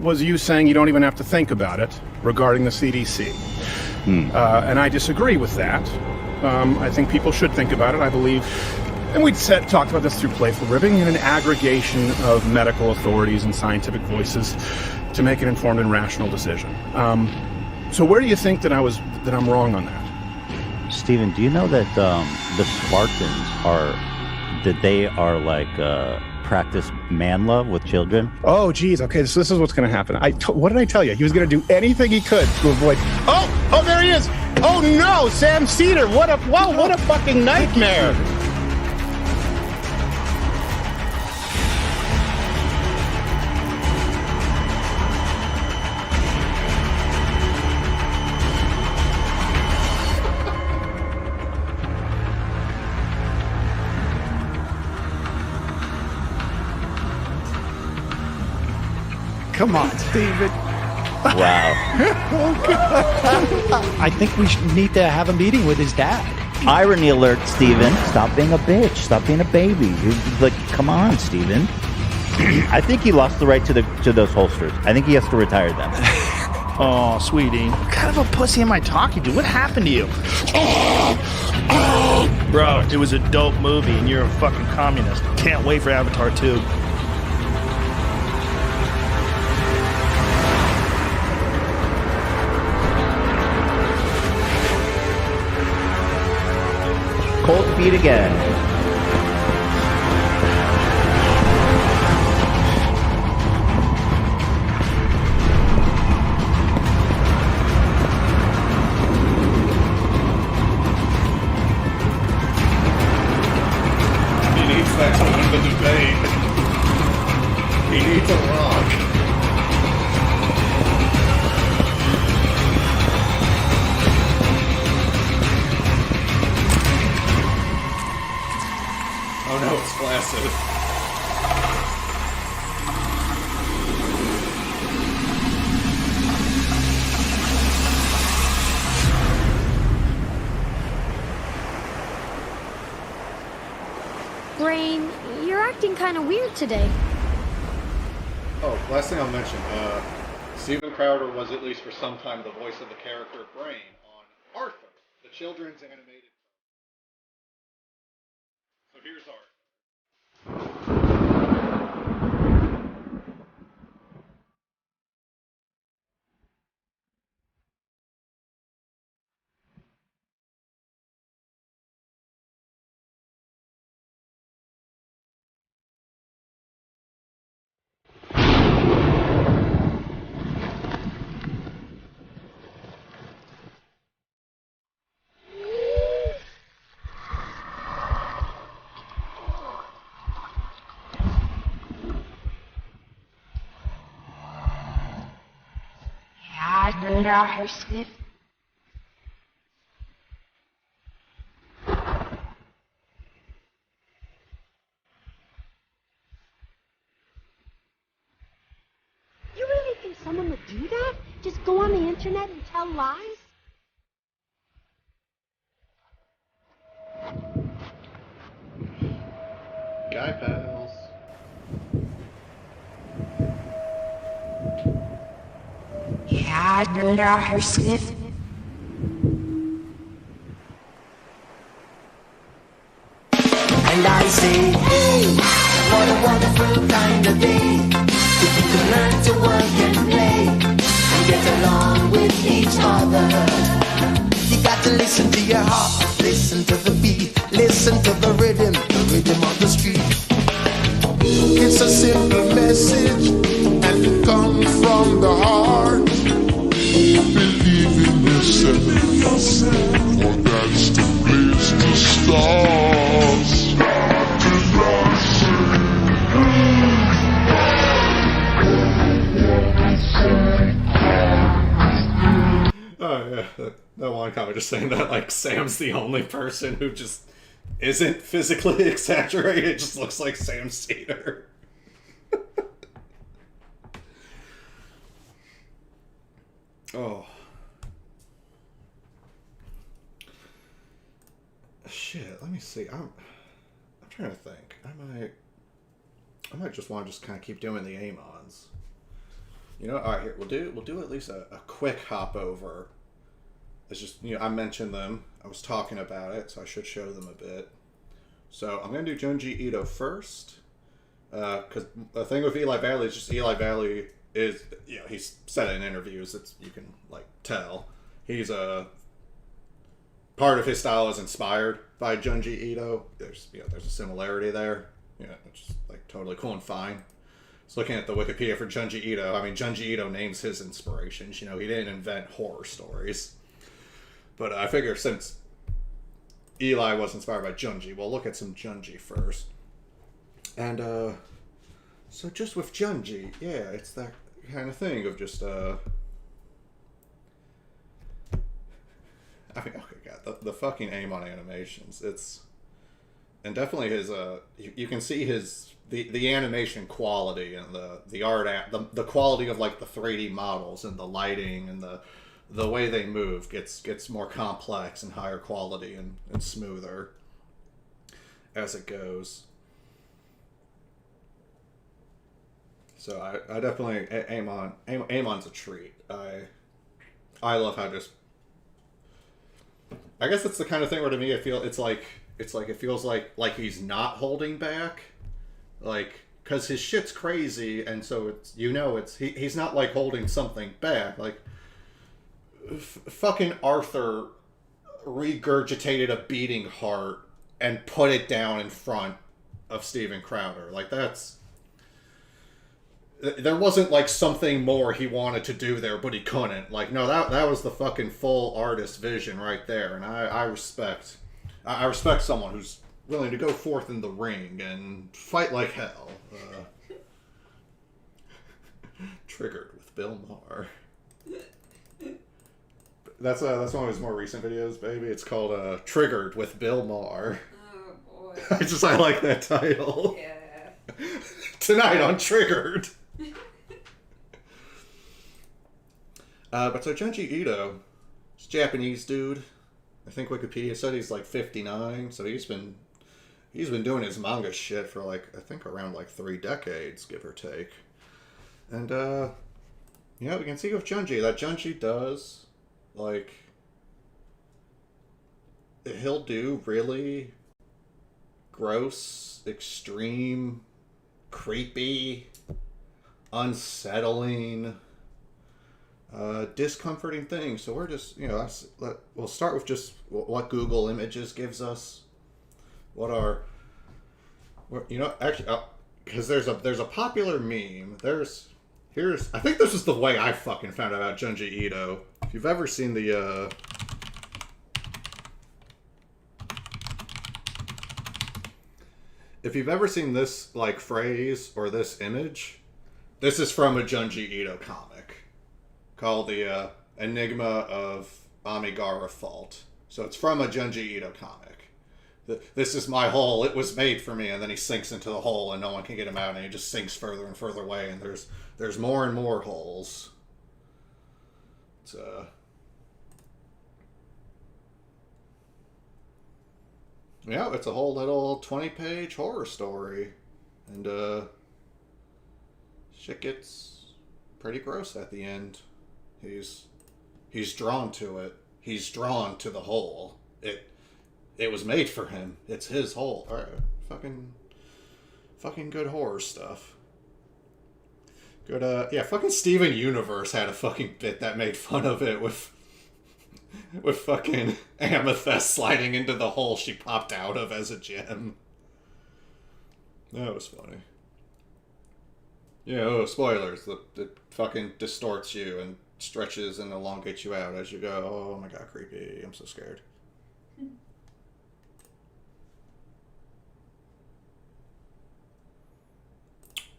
was you saying you don't even have to think about it regarding the CDC. And I disagree with that. I think people should think about it. I believe, and we talked about this through Playful Ribbing, in an aggregation of medical authorities and scientific voices to make an informed and rational decision. So where do you think that I'm wrong on that? Stephen, do you know that the Spartans are like practice man love with children? Oh, geez. Okay, so this is what's going to happen. What did I tell you? He was going to do anything he could to avoid. Oh, there he is. Oh no, Sam Cedar. What a fucking nightmare. Come on, Steven. Wow. I think we need to have a meeting with his dad. Irony alert, Steven. Stop being a bitch. Stop being a baby. You're like, come on, Steven. I think he lost the right to those holsters. I think he has to retire them. Oh, sweetie. What kind of a pussy am I talking to? What happened to you? Bro, it was a dope movie and you're a fucking communist. Can't wait for Avatar 2. Cold feet again. He needs that to win the debate. He needs a rock. Oh no, it's flaccid. Brain, you're acting kind of weird today. Oh, last thing I'll mention, Steven Crowder was, at least for some time, the voice of the character Brain on Arthur, the children's animated. So here's Art. You really think someone would do that? Just go on the internet and tell lies? Guy pals. And I say Listen to your heart, listen to the beat, listen to the rhythm of the street. It's a simple message, and it comes from the heart. Believe in yourself, for that's the place to start. Oh yeah, that one comment just saying that like Sam's the only person who just isn't physically exaggerated, just looks like Sam Cedar. Oh. Shit, let me see. I'm trying to think. I might just want to just kind of keep doing the Aamons. You know, all right, here we'll do at least a quick hop over. It's just, you know, I mentioned them. I was talking about it, so I should show them a bit. So I'm gonna do Junji Ito first, because the thing with Eli Valley is just Eli Valley is, you know, he's said it in interviews. It's, you can like tell he's a part of his style is inspired by Junji Ito. There's a similarity there. Yeah, which is like totally cool and fine. So looking at the Wikipedia for Junji Ito, I mean, Junji Ito names his inspirations. You know, he didn't invent horror stories. But I figure since Eli was inspired by Junji, we'll look at some Junji first. And, so just with Junji, yeah, it's that kind of thing of just, I mean, okay, God, the fucking Aamon animations, it's, and definitely his, you can see his, the animation quality and the art, the quality of like the 3D models and the lighting and the way they move gets more complex and higher quality and smoother as it goes. So I definitely, Aamon's a treat. I love how just, I guess it's the kind of thing where to me it feels like he's not holding back, like, because his shit's crazy, and so it's, you know, he's not like holding something back. Like fucking Arthur regurgitated a beating heart and put it down in front of Steven Crowder. Like, there wasn't like something more he wanted to do there, but he couldn't. Like, no, that was the fucking full artist vision right there. And I respect someone who's willing to go forth in the ring and fight like hell. Triggered with Bill Maher. That's one of his more recent videos, baby. It's called Triggered with Bill Maher. Oh boy. I like that title. Yeah. Tonight on Triggered. But so Junji Ito, he's a Japanese dude. I think Wikipedia said he's like 59, so he's been doing his manga shit for like, I think around like 3 decades, give or take. And yeah, we can see with Junji that Junji does, like, he'll do really gross, extreme, creepy, unsettling, discomforting things. So we're just, you know, we'll start with just what Google Images gives us. You know, actually, because there's a popular meme. I think this is the way I fucking found out about Junji Ito. If you've ever seen if you've ever seen this like phrase or this image, this is from a Junji Ito comic called the Enigma of Amigara Fault. So it's from a Junji Ito comic. This is my hole. It was made for me. And then he sinks into the hole and no one can get him out, and he just sinks further and further away, and there's more and more holes. It's yeah, it's a whole little 20-page horror story. And shit gets pretty gross at the end. He's drawn to it. He's drawn to the hole. It was made for him. It's his hole. All right, fucking good horror stuff. Good, yeah, fucking Steven Universe had a fucking bit that made fun of it with With fucking Amethyst sliding into the hole she popped out of as a gem. That was funny. Yeah, oh, spoilers. It fucking distorts you and stretches and elongates you out as you go. Oh my god, creepy. I'm so scared.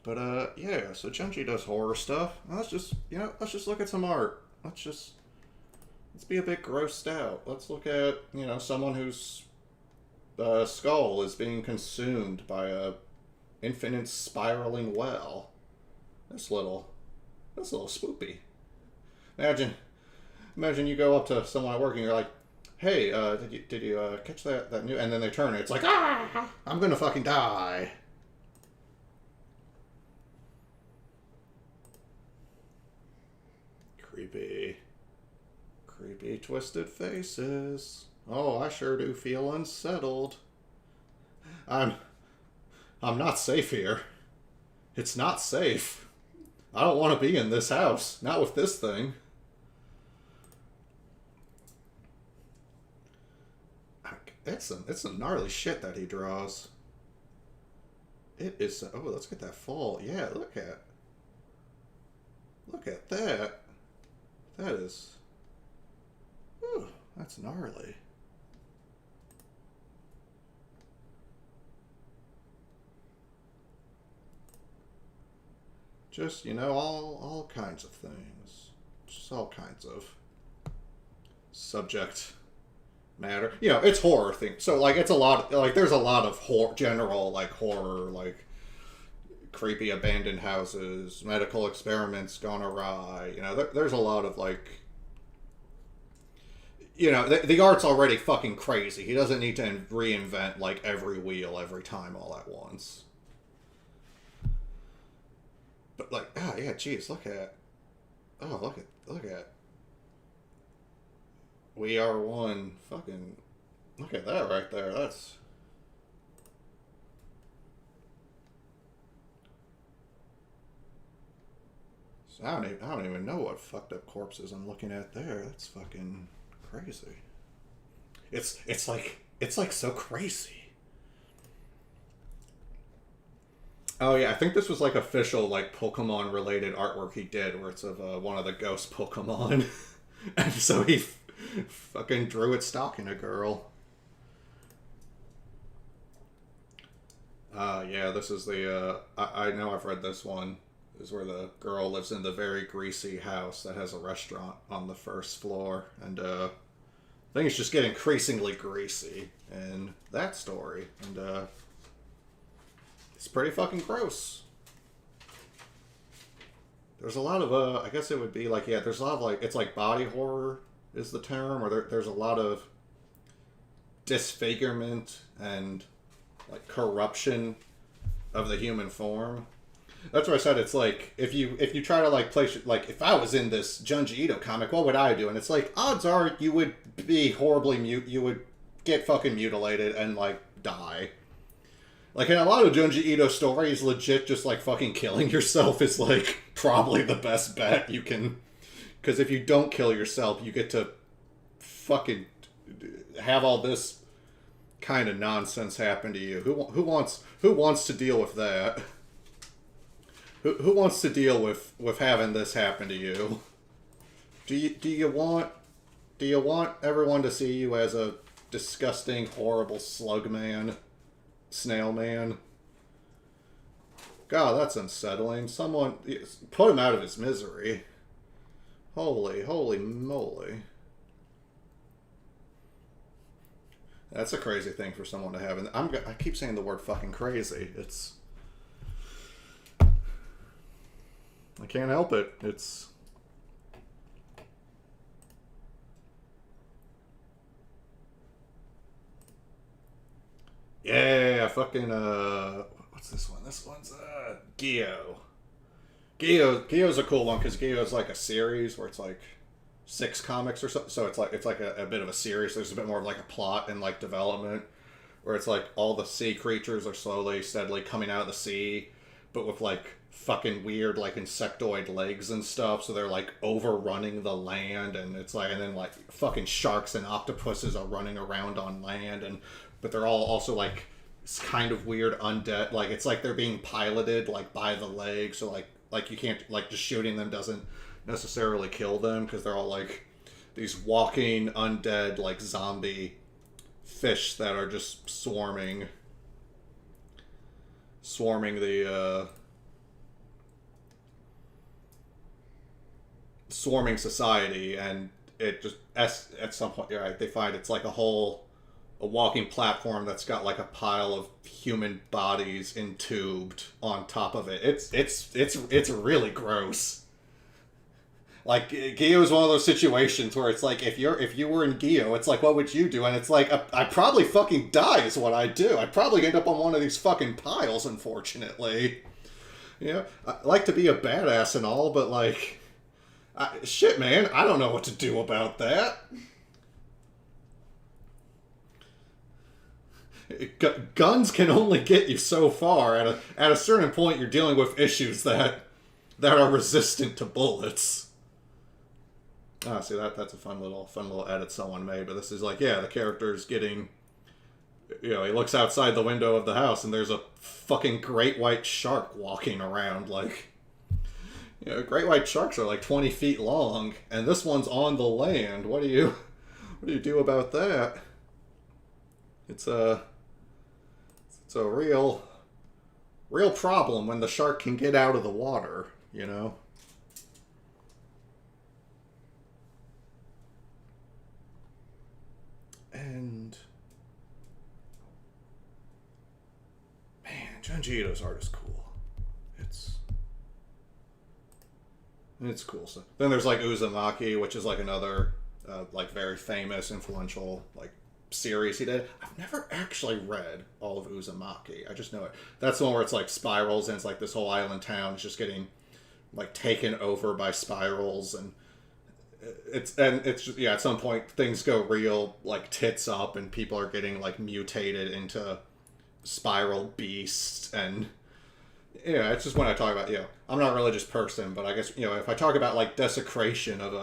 But, yeah, so Junji does horror stuff. Let's just look at some art. Let's be a bit grossed out. Let's look at, someone whose skull is being consumed by a infinite spiraling well. That's a little spoopy. Imagine you go up to someone at work and you're like, hey, did you catch that new, and then they turn and it's like, ah, I'm gonna fucking die. Creepy twisted faces. Oh, I sure do feel unsettled. I'm not safe here. It's not safe. I don't want to be in this house. Not with this thing. It's some gnarly shit that he draws. It is. Oh, let's get that fall. Yeah, look at that. That is. Whew, that's gnarly. Just, all kinds of things. Just all kinds of subject matter. It's horror thing. So, it's a lot, there's a lot of general, horror, creepy abandoned houses, medical experiments gone awry. There's a lot of, the art's already fucking crazy. He doesn't need to reinvent, every wheel every time all at once. But yeah, geez, look at We Are One. Fucking look at that right there. That's I don't even know what fucked up corpses I'm looking at there. That's fucking crazy. It's like so crazy. Oh yeah, I think this was official Pokemon related artwork he did, where it's of one of the ghost Pokemon, and so he fucking drew it stalking a girl. Yeah, this is the I know I've read this one. This is where the girl lives in the very greasy house that has a restaurant on the first floor, and things just get increasingly greasy in that story, and it's pretty fucking gross. There's a lot of, I guess it would be there's a lot of it's body horror is the term, or there's a lot of disfigurement and corruption of the human form. That's why I said it's if you try to place if I was in this Junji Ito comic, what would I do? And it's odds are you would be horribly you would get fucking mutilated and die. In a lot of Junji Ito stories, legit just fucking killing yourself is probably the best bet you can, because if you don't kill yourself, you get to fucking have all this kind of nonsense happen to you. Who wants to deal with that? Who wants to deal with having this happen to you? Do you want everyone to see you as a disgusting, horrible slug man? Snail man. God, that's unsettling. Someone put him out of his misery. Holy moly. That's a crazy thing for someone to have. And I keep saying the word fucking crazy. I can't help it. It's yeah, fucking what's this one? This one's Gyo. Gyo's a cool one because Gyo's a series where it's 6 comics or something. So it's a bit of a series. There's a bit more of a plot and development where it's all the sea creatures are steadily coming out of the sea, but with like fucking weird like insectoid legs and stuff, so they're like overrunning the land, and it's like, and then like fucking sharks and octopuses are running around on land, and but they're all also like kind of weird undead, like it's like they're being piloted like by the legs, so like you can't, like just shooting them doesn't necessarily kill them because they're all like these walking undead like zombie fish that are just swarming society, and it just at some point, right, they find it's like a walking platform that's got like a pile of human bodies entubed on top of it. It's really gross. Like, Geo is one of those situations where it's like, if you were in Geo, it's like, what would you do? And it's like, I'd probably fucking die is what I'd do. I'd probably end up on one of these fucking piles, unfortunately. You know, I like to be a badass and all, but like, shit, man, I don't know what to do about that. Guns can only get you so far. At a certain point, you're dealing with issues that are resistant to bullets. Ah, see, that's a fun little edit someone made. But this is like, yeah, the character's getting, you know, he looks outside the window of the house and there's a fucking great white shark walking around. Like, you know, great white sharks are like 20 feet long, and this one's on the land. What do you do about that? It's a real problem when the shark can get out of the water, you know? And man, Junji Ito's art is cool. It's cool. So then there's like Uzumaki, which is like another like very famous, influential like series he did. I've never actually read all of Uzumaki. I just know it. That's the one where it's like spirals, and it's like this whole island town is just getting like taken over by spirals, and it's just, yeah, at some point things go real like tits up, and people are getting like mutated into spiral beasts, and yeah, it's just when I talk about, you know, I'm not a religious person, but I guess, you know, if I talk about like desecration of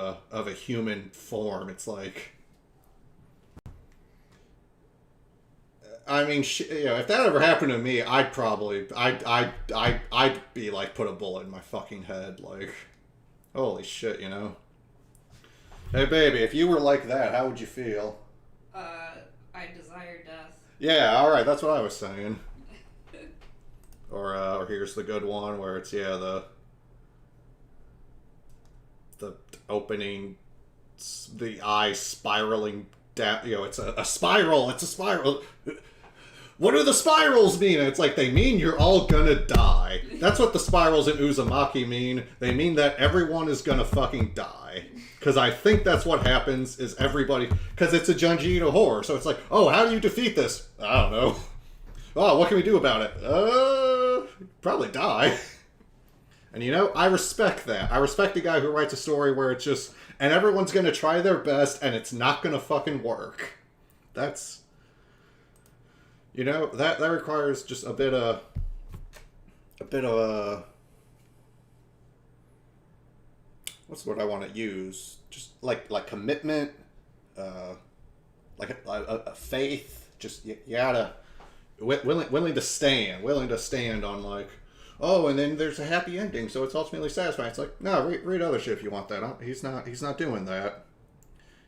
a human form, it's like, I mean, you know, if that ever happened to me, I'd be like, put a bullet in my fucking head, like, holy shit, you know. Hey, baby, if you were like that, how would you feel? I desire death. Yeah, all right, that's what I was saying. Or here's the good one where it's, yeah, the opening, the eye spiraling down, you know, it's a spiral, it's a spiral. What do the spirals mean? And it's like, they mean you're all gonna die. That's what the spirals in Uzumaki mean. They mean that everyone is gonna fucking die. Because I think that's what happens, is everybody, because it's a Junji Ito horror, so it's like, oh, how do you defeat this? I don't know. Oh, what can we do about it? Probably die. And you know, I respect that. I respect the guy who writes a story where it's just, and everyone's gonna try their best, and it's not gonna fucking work. That's, you know, that requires just a bit of what's the word I want to use? Just like commitment, like a faith. Just you gotta willing to stand on like, oh, and then there's a happy ending, so it's ultimately satisfying. It's like, no, read other shit if you want that. He's not doing that.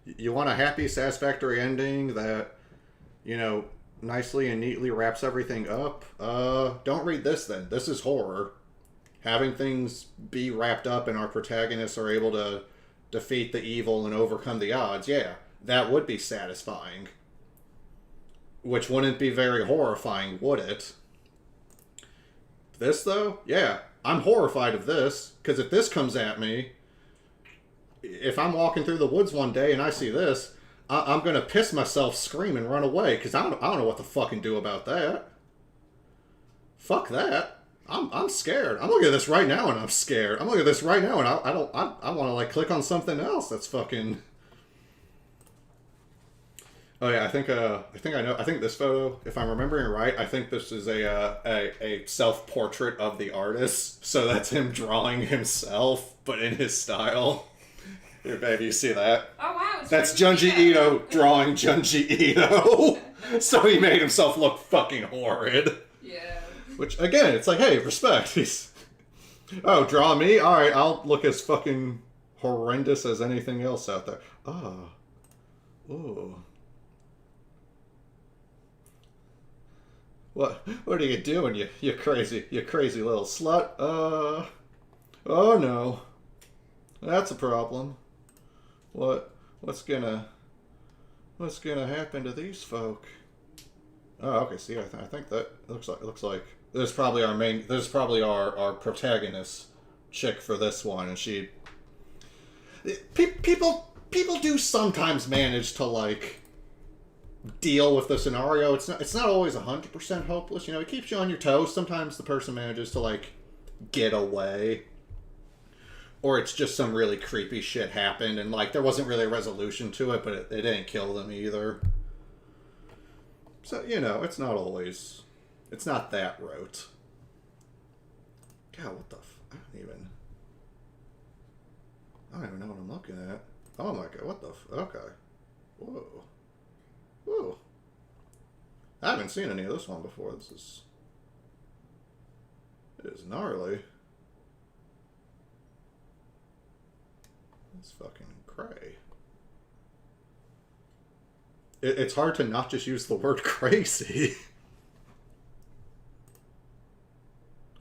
You want a happy, satisfactory ending that, you know, nicely and neatly wraps everything up? Don't read this then. This is horror. Having things be wrapped up and our protagonists are able to defeat the evil and overcome the odds, yeah, that would be satisfying. Which wouldn't be very horrifying, would it? This, though? Yeah, I'm horrified of this, because if this comes at me, if I'm walking through the woods one day and I see this, I'm going to piss myself, scream, and run away, because I don't know what to fucking do about that. Fuck that. I'm scared. I'm looking at this right now and I'm scared. I'm looking at this right now and I want to like click on something else that's fucking... Oh yeah, I think I know. I think this photo, if I'm remembering right, I think this is a self-portrait of the artist. So that's him drawing himself, but in his style. Here, baby, you see that? Oh wow! That's Junji Ito drawing Junji Ito. So he made himself look fucking horrid. Yeah. Which again, it's like, hey, respect. He's draw me. All right, I'll look as fucking horrendous as anything else out there. Oh. Ooh. What are you doing, you crazy little slut? Oh no. That's a problem. What's gonna happen to these folk? Oh, okay, see, I think that looks like this is probably our protagonist chick for this one, and she people do sometimes manage to like deal with the scenario. It's not always 100% hopeless. You know, it keeps you on your toes. Sometimes the person manages to like get away, or it's just some really creepy shit happened and like there wasn't really a resolution to it, but it didn't kill them either. So, you know, it's not that rote. God, what the I don't even know what I'm looking at. Oh my god, what the okay. Whoa. Whoa. I haven't seen any of this one before. It is gnarly. It's fucking cray. It's hard to not just use the word crazy.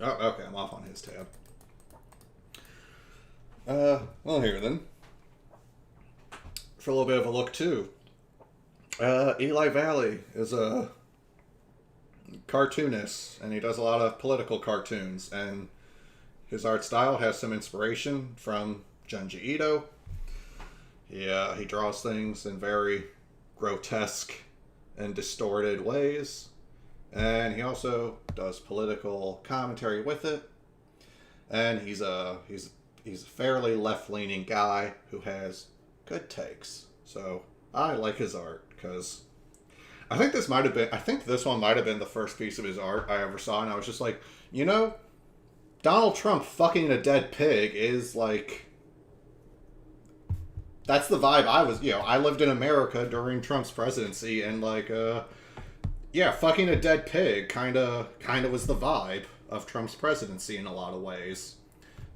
Oh, okay, I'm off on his tab. Well, here then. For a little bit of a look, too. Eli Valley is a cartoonist, and he does a lot of political cartoons, and his art style has some inspiration from Junji Ito. He draws things in very grotesque and distorted ways, and he also does political commentary with it. And he's a fairly left-leaning guy who has good takes. So I like his art because I think this one might have been the first piece of his art I ever saw, and I was just like, you know, Donald Trump fucking a dead pig is like, that's the vibe I lived in America during Trump's presidency, and like, yeah, fucking a dead pig kind of was the vibe of Trump's presidency in a lot of ways.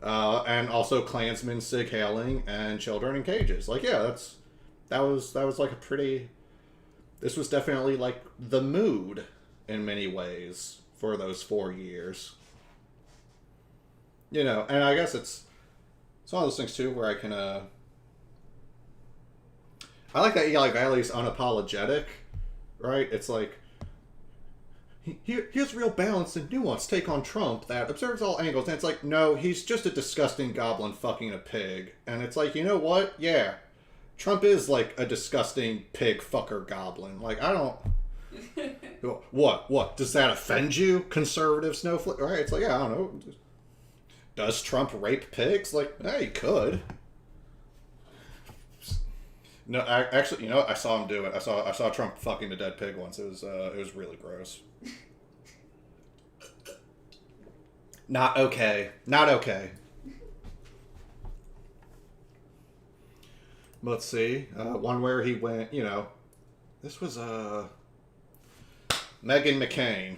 And also Klansmen sig hailing and children in cages. Like, yeah, that was like a pretty, this was definitely like the mood in many ways for those 4 years. You know, and I guess it's one of those things too where I can, I like that Eli Valley's unapologetic, right? It's like, here's real balance and nuanced take on Trump that observes all angles. And it's like, no, he's just a disgusting goblin fucking a pig. And it's like, you know what? Yeah, Trump is like a disgusting pig fucker goblin. Like, I don't... What? Does that offend you, conservative snowflake? Right? It's like, yeah, I don't know. Does Trump rape pigs? Like, yeah, he could. No, actually, you know, I saw him do it. I saw Trump fucking a dead pig once. It was really gross. Not okay. Not okay. Let's see. One where he went, you know, this was Meghan McCain.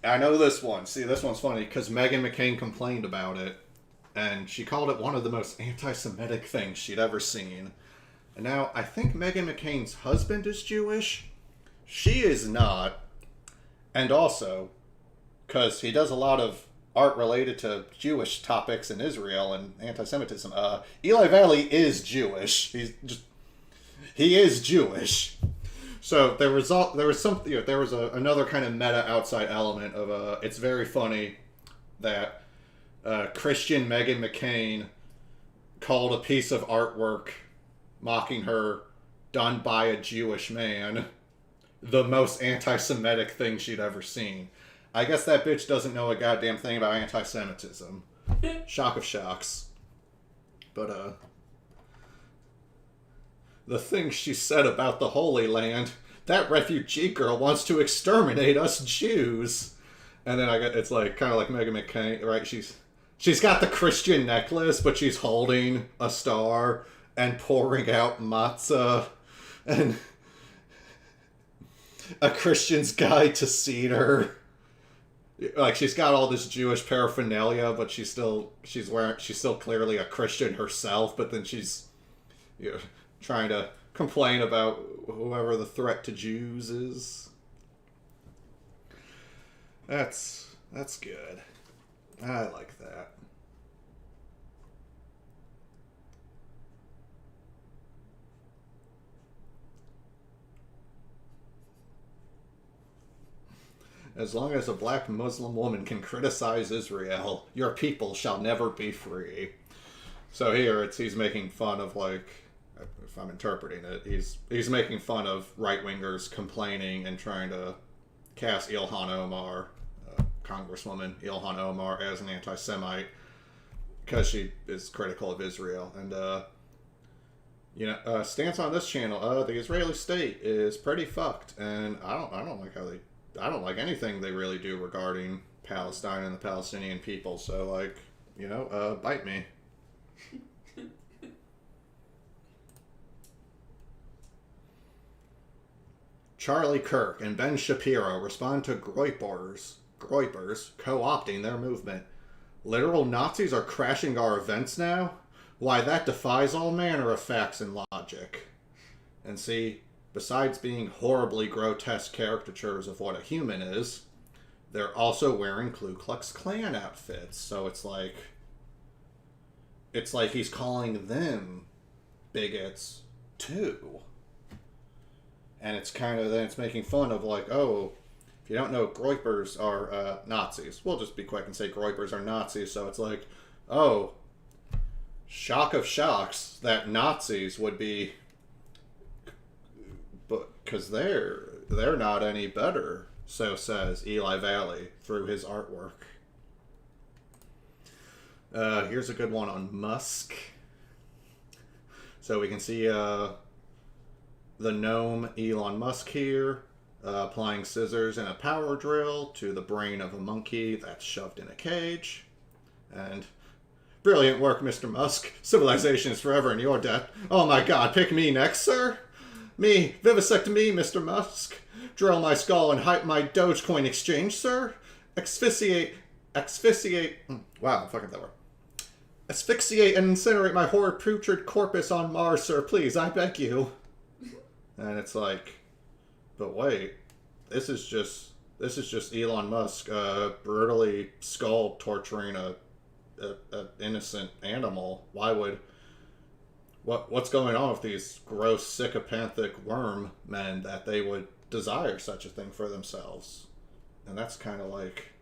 I know this one. See, this one's funny because Meghan McCain complained about it, and she called it one of the most anti-Semitic things she'd ever seen. And now, I think Meghan McCain's husband is Jewish. She is not. And also, because he does a lot of art related to Jewish topics in Israel and anti-Semitism, Eli Valley is Jewish. He is Jewish. So there was another kind of meta outside element of it's very funny that Christian Meghan McCain called a piece of artwork mocking her, done by a Jewish man, the most anti-Semitic thing she'd ever seen. I guess that bitch doesn't know a goddamn thing about anti-Semitism. Shock of shocks. But, the things she said about the Holy Land, that refugee girl wants to exterminate us Jews. And then it's like kind of like Meghan McCain, right? She's got the Christian necklace, but she's holding a star and pouring out matzah and A Christian's Guide to Cedar. Like, she's got all this Jewish paraphernalia, but she's still clearly a Christian herself, but then she's, you know, trying to complain about whoever the threat to Jews is. That's good. I like that. As long as a black Muslim woman can criticize Israel, your people shall never be free. So here he's making fun of, like, if I'm interpreting it, he's making fun of right-wingers complaining and trying to cast Ilhan Omar, Congresswoman Ilhan Omar, as an anti-Semite because she is critical of Israel. And stance on this channel, the Israeli state is pretty fucked, and I don't like anything they really do regarding Palestine and the Palestinian people. So, like, bite me. Charlie Kirk and Ben Shapiro respond to Groypers co-opting their movement. Literal Nazis are crashing our events now? Why, that defies all manner of facts and logic. And see, besides being horribly grotesque caricatures of what a human is, they're also wearing Ku Klux Klan outfits. So it's like he's calling them bigots too. And it's it's making fun of, like, oh, if you don't know, Groypers are Nazis. We'll just be quick and say Groypers are Nazis. So it's like, oh, shock of shocks that Nazis would be, but because they're not any better, so says Eli Valley through his artwork. Here's a good one on Musk. So we can see the gnome Elon Musk here, applying scissors and a power drill to the brain of a monkey that's shoved in a cage. And brilliant work, Mr. Musk. Civilization is forever in your debt. Oh my god, pick me next, sir? Me, vivisect me, Mr. Musk. Drill my skull and hype my Dogecoin exchange, sir. Asphyxiate. Wow, I'm fucking that word. Asphyxiate and incinerate my horrid putrid corpus on Mars, sir. Please, I beg you. And it's like, but wait, this is just Elon Musk brutally skull torturing a innocent animal. Why would what's going on with these gross psychopathic worm men that they would desire such a thing for themselves? And that's kind of like,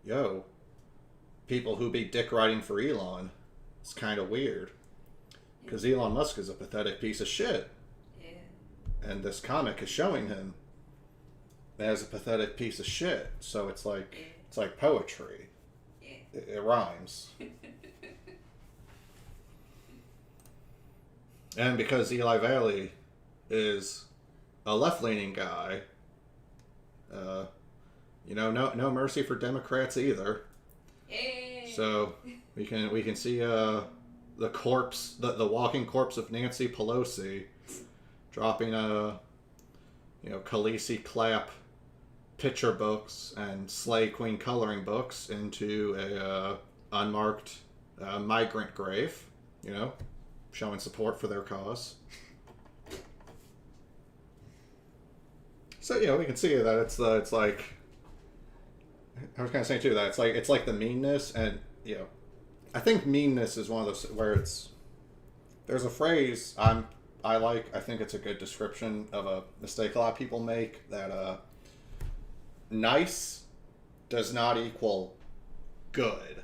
yo, people who be dick riding for Elon, it's kind of weird, because Elon Musk is a pathetic piece of shit. And this comic is showing him as a pathetic piece of shit. So it's like poetry. It rhymes. And because Eli Valley is a left-leaning guy, no mercy for Democrats either. So we can see the corpse, the walking corpse of Nancy Pelosi, dropping Khaleesi Clapp picture books and Slay Queen coloring books into a unmarked migrant grave, showing support for their cause. So we can see that it's like, I was kind of saying too that it's like the meanness, and I think meanness is one of those where there's a phrase I think it's a good description of a mistake a lot of people make, that nice does not equal good.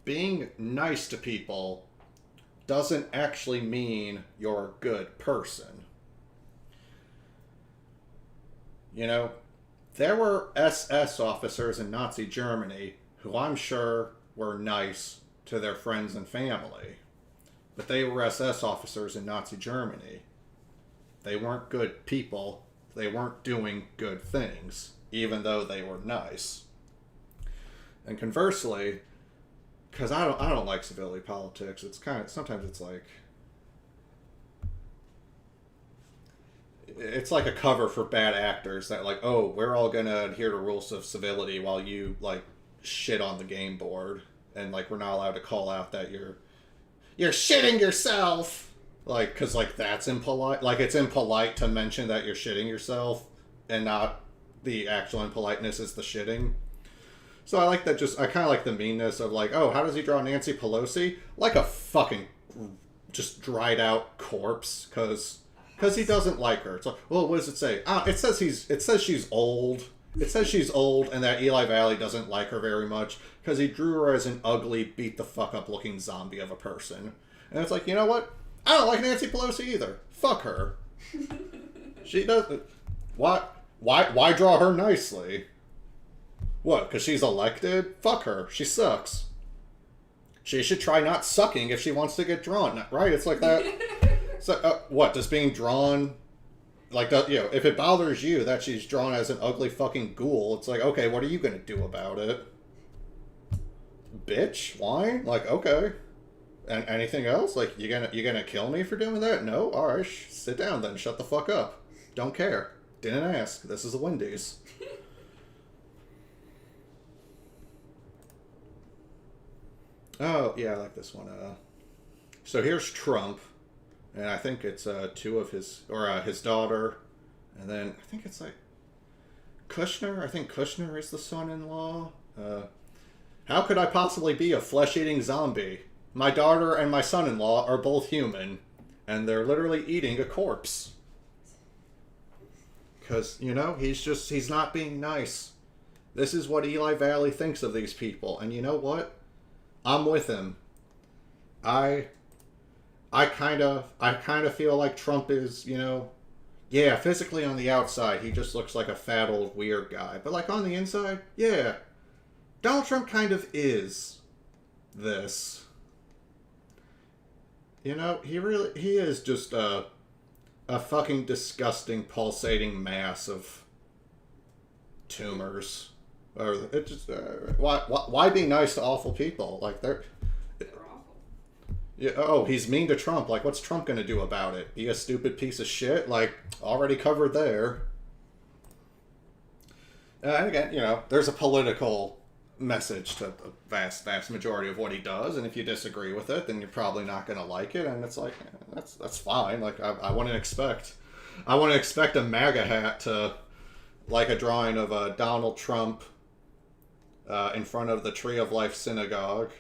Being nice to people doesn't actually mean you're a good person. There were SS officers in Nazi Germany who I'm sure were nice to their friends and family. But they were SS officers in Nazi Germany. They weren't good people They weren't doing good things, even though they were nice. And conversely, because I don't like civility politics, it's kind of, sometimes it's like a cover for bad actors that like, oh, we're all gonna adhere to rules of civility while you like shit on the game board, and like we're not allowed to call out that you're shitting yourself, like, because like that's impolite. Like it's impolite to mention that you're shitting yourself, and not the actual impoliteness is the shitting. So I like that. I kind of like the meanness of like, oh, how does he draw Nancy Pelosi? Like a fucking just dried out corpse, because he doesn't like her. It's like, well, what does it say? It says she's old. It says she's old, and that Eli Valley doesn't like her very much because he drew her as an ugly, beat the fuck up looking zombie of a person. And it's like, you know what? I don't like Nancy Pelosi either. Fuck her. She doesn't. Why draw her nicely? What? Because she's elected? Fuck her. She sucks. She should try not sucking if she wants to get drawn, right? It's like that. So, what? Does being drawn, like, if it bothers you that she's drawn as an ugly fucking ghoul, it's like, okay, what are you gonna do about it? Bitch? Whine? Like, okay. And anything else? Like, you gonna kill me for doing that? No? Alright, sit down then. Shut the fuck up. Don't care. Didn't ask. This is a Wendy's. Oh, yeah, I like this one. So here's Trump, and I think it's two of his, or his daughter, and then I think it's like Kushner. I think Kushner is the son-in-law. How could I possibly be a flesh-eating zombie? My daughter and my son-in-law are both human, and they're literally eating a corpse. Because, he's not being nice. This is what Eli Valley thinks of these people, and you know what? I'm with him. I kind of feel like Trump is, yeah, physically on the outside, he just looks like a fat old weird guy. But like on the inside, yeah, Donald Trump kind of is this. He is just a fucking disgusting pulsating mass of tumors. Or it just why be nice to awful people? Like they're awful. Yeah. Oh, he's mean to Trump. Like, what's Trump gonna do about it? Be a stupid piece of shit? Like, already covered there. And again, there's a political message to the vast majority of what he does, and if you disagree with it, then you're probably not gonna like it. And it's like that's fine. Like I wouldn't expect a MAGA hat to like a drawing of Donald Trump in front of the Tree of Life synagogue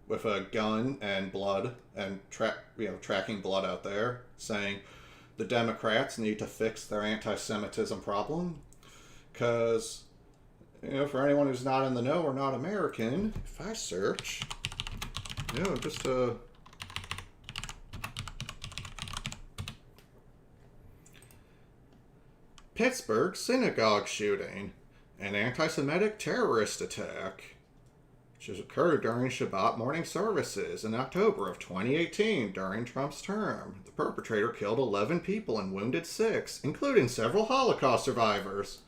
with a gun and blood and tracking blood out there, saying the Democrats need to fix their anti-Semitism problem. Because, for anyone who's not in the know or not American, if I search, just Pittsburgh synagogue shooting. An anti-Semitic terrorist attack, which has occurred during Shabbat morning services in October of 2018 during Trump's term. The perpetrator killed 11 people and wounded 6, including several Holocaust survivors.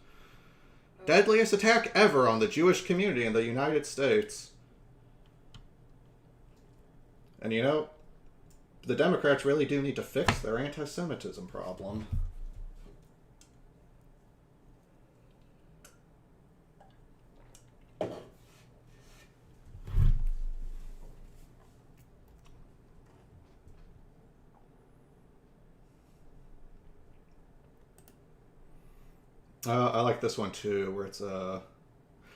Deadliest attack ever on the Jewish community in the United States. And the Democrats really do need to fix their anti-Semitism problem. I like this one too, where it's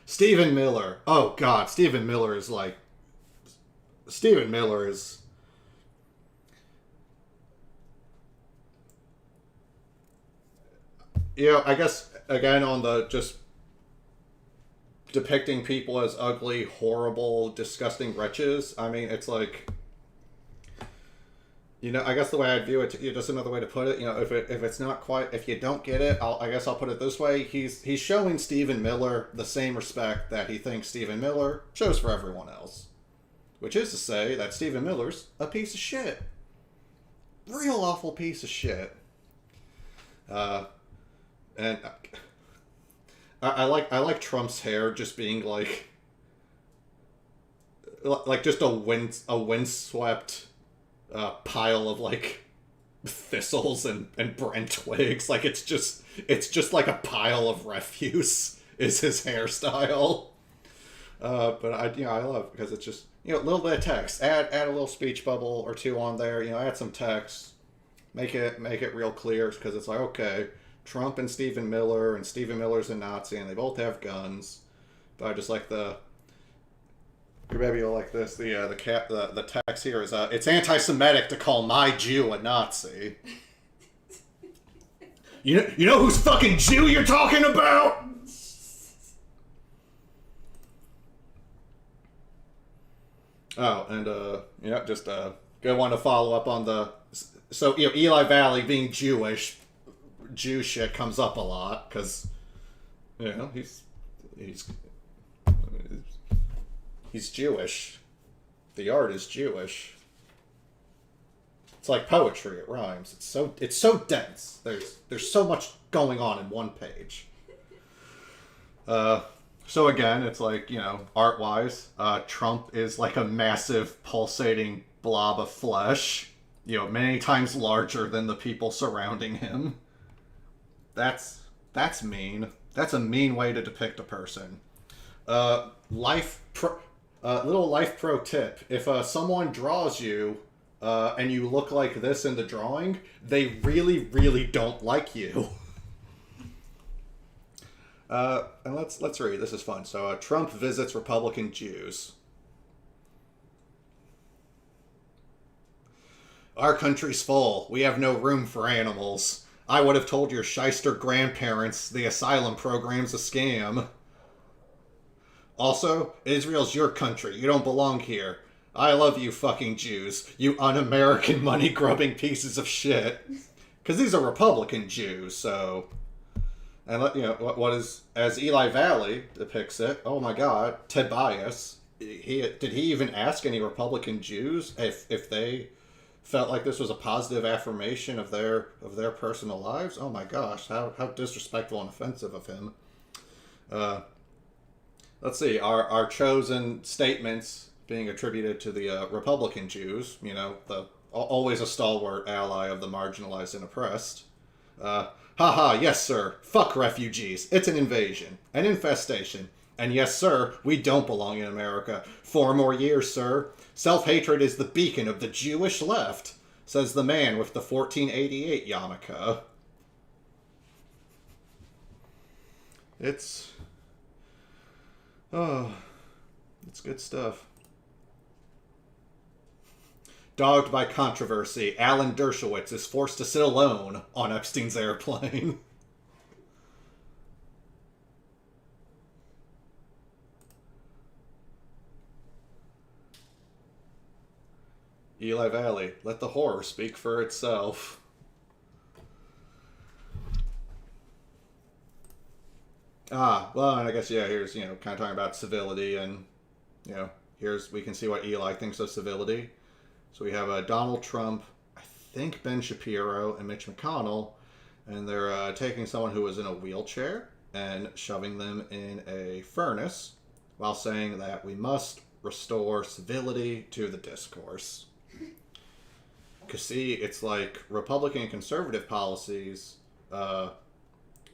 Stephen Miller. Oh God, Stephen Miller is. I guess again on the just depicting people as ugly, horrible, disgusting wretches. I mean, it's like. I guess the way I'd view it, just another way to put it, if it's not quite, if you don't get it, I guess I'll put it this way. He's showing Stephen Miller the same respect that he thinks Stephen Miller shows for everyone else. Which is to say that Stephen Miller's a piece of shit. Real awful piece of shit. And I like Trump's hair just being like just a windswept pile of like thistles and brand twigs. Like it's just like a pile of refuse is his hairstyle. But I love it because it's just, a little bit of text. Add a little speech bubble or two on there. Add some text. Make it real clear because it's like, okay, Trump and Stephen Miller, and Stephen Miller's a Nazi, and they both have guns. But I just like maybe you'll like this. The text here is it's anti-Semitic to call my Jew a Nazi. You know whose fucking Jew you're talking about? Oh, and just good one to follow up on the. So Eli Valley being Jewish, Jew shit comes up a lot because he's Jewish. The art is Jewish. It's like poetry. It rhymes. It's so dense. There's so much going on in one page. So again, it's like, art-wise, Trump is like a massive pulsating blob of flesh, many times larger than the people surrounding him. That's mean. That's a mean way to depict a person. Little life pro tip. If someone draws you and you look like this in the drawing, they really, really don't like you. And let's read. This is fun. So Trump visits Republican Jews. Our country's full. We have no room for animals. I would have told your shyster grandparents the asylum program's a scam. Also, Israel's your country. You don't belong here. I love you fucking Jews. You un-American money-grubbing pieces of shit. Because these are Republican Jews, so... And what is, as Eli Valley depicts it, oh my god, Tobias, did he even ask any Republican Jews if they felt like this was a positive affirmation of their personal lives? Oh my gosh, how disrespectful and offensive of him. Let's see, our chosen statements being attributed to the Republican Jews, always a stalwart ally of the marginalized and oppressed. Haha, yes sir, fuck refugees, it's an invasion, an infestation, and yes sir, we don't belong in America. 4 more years, sir. Self-hatred is the beacon of the Jewish left, says the man with the 1488 yarmulke. It's good stuff. Dogged by controversy, Alan Dershowitz is forced to sit alone on Epstein's airplane. Eli Valley, let the horror speak for itself. Well, and I guess, here's, kind of talking about civility, and, we can see what Eli thinks of civility. So we have Donald Trump, I think Ben Shapiro, and Mitch McConnell, and they're taking someone who was in a wheelchair and shoving them in a furnace while saying that we must restore civility to the discourse. Because, see, it's like Republican and conservative policies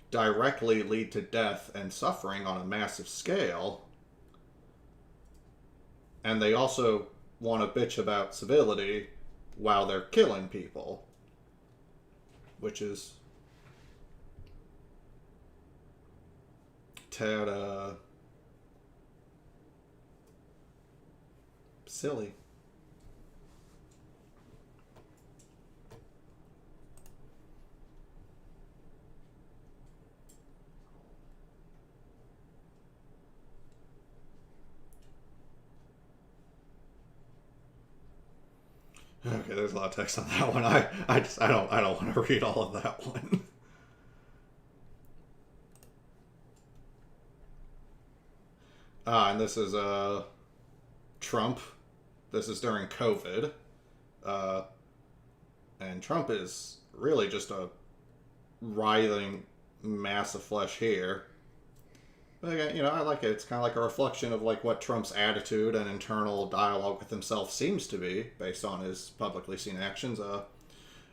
directly lead to death and suffering on a massive scale. And they also want to bitch about civility while they're killing people. Which is tad silly. Okay, there's a lot of text on that one. I don't want to read all of that one. And this is Trump. This is during COVID. And Trump is really just a writhing mass of flesh here. But again, you know, I like it. It's kind of like a reflection of like what Trump's attitude and internal dialogue with himself seems to be, based on his publicly seen actions.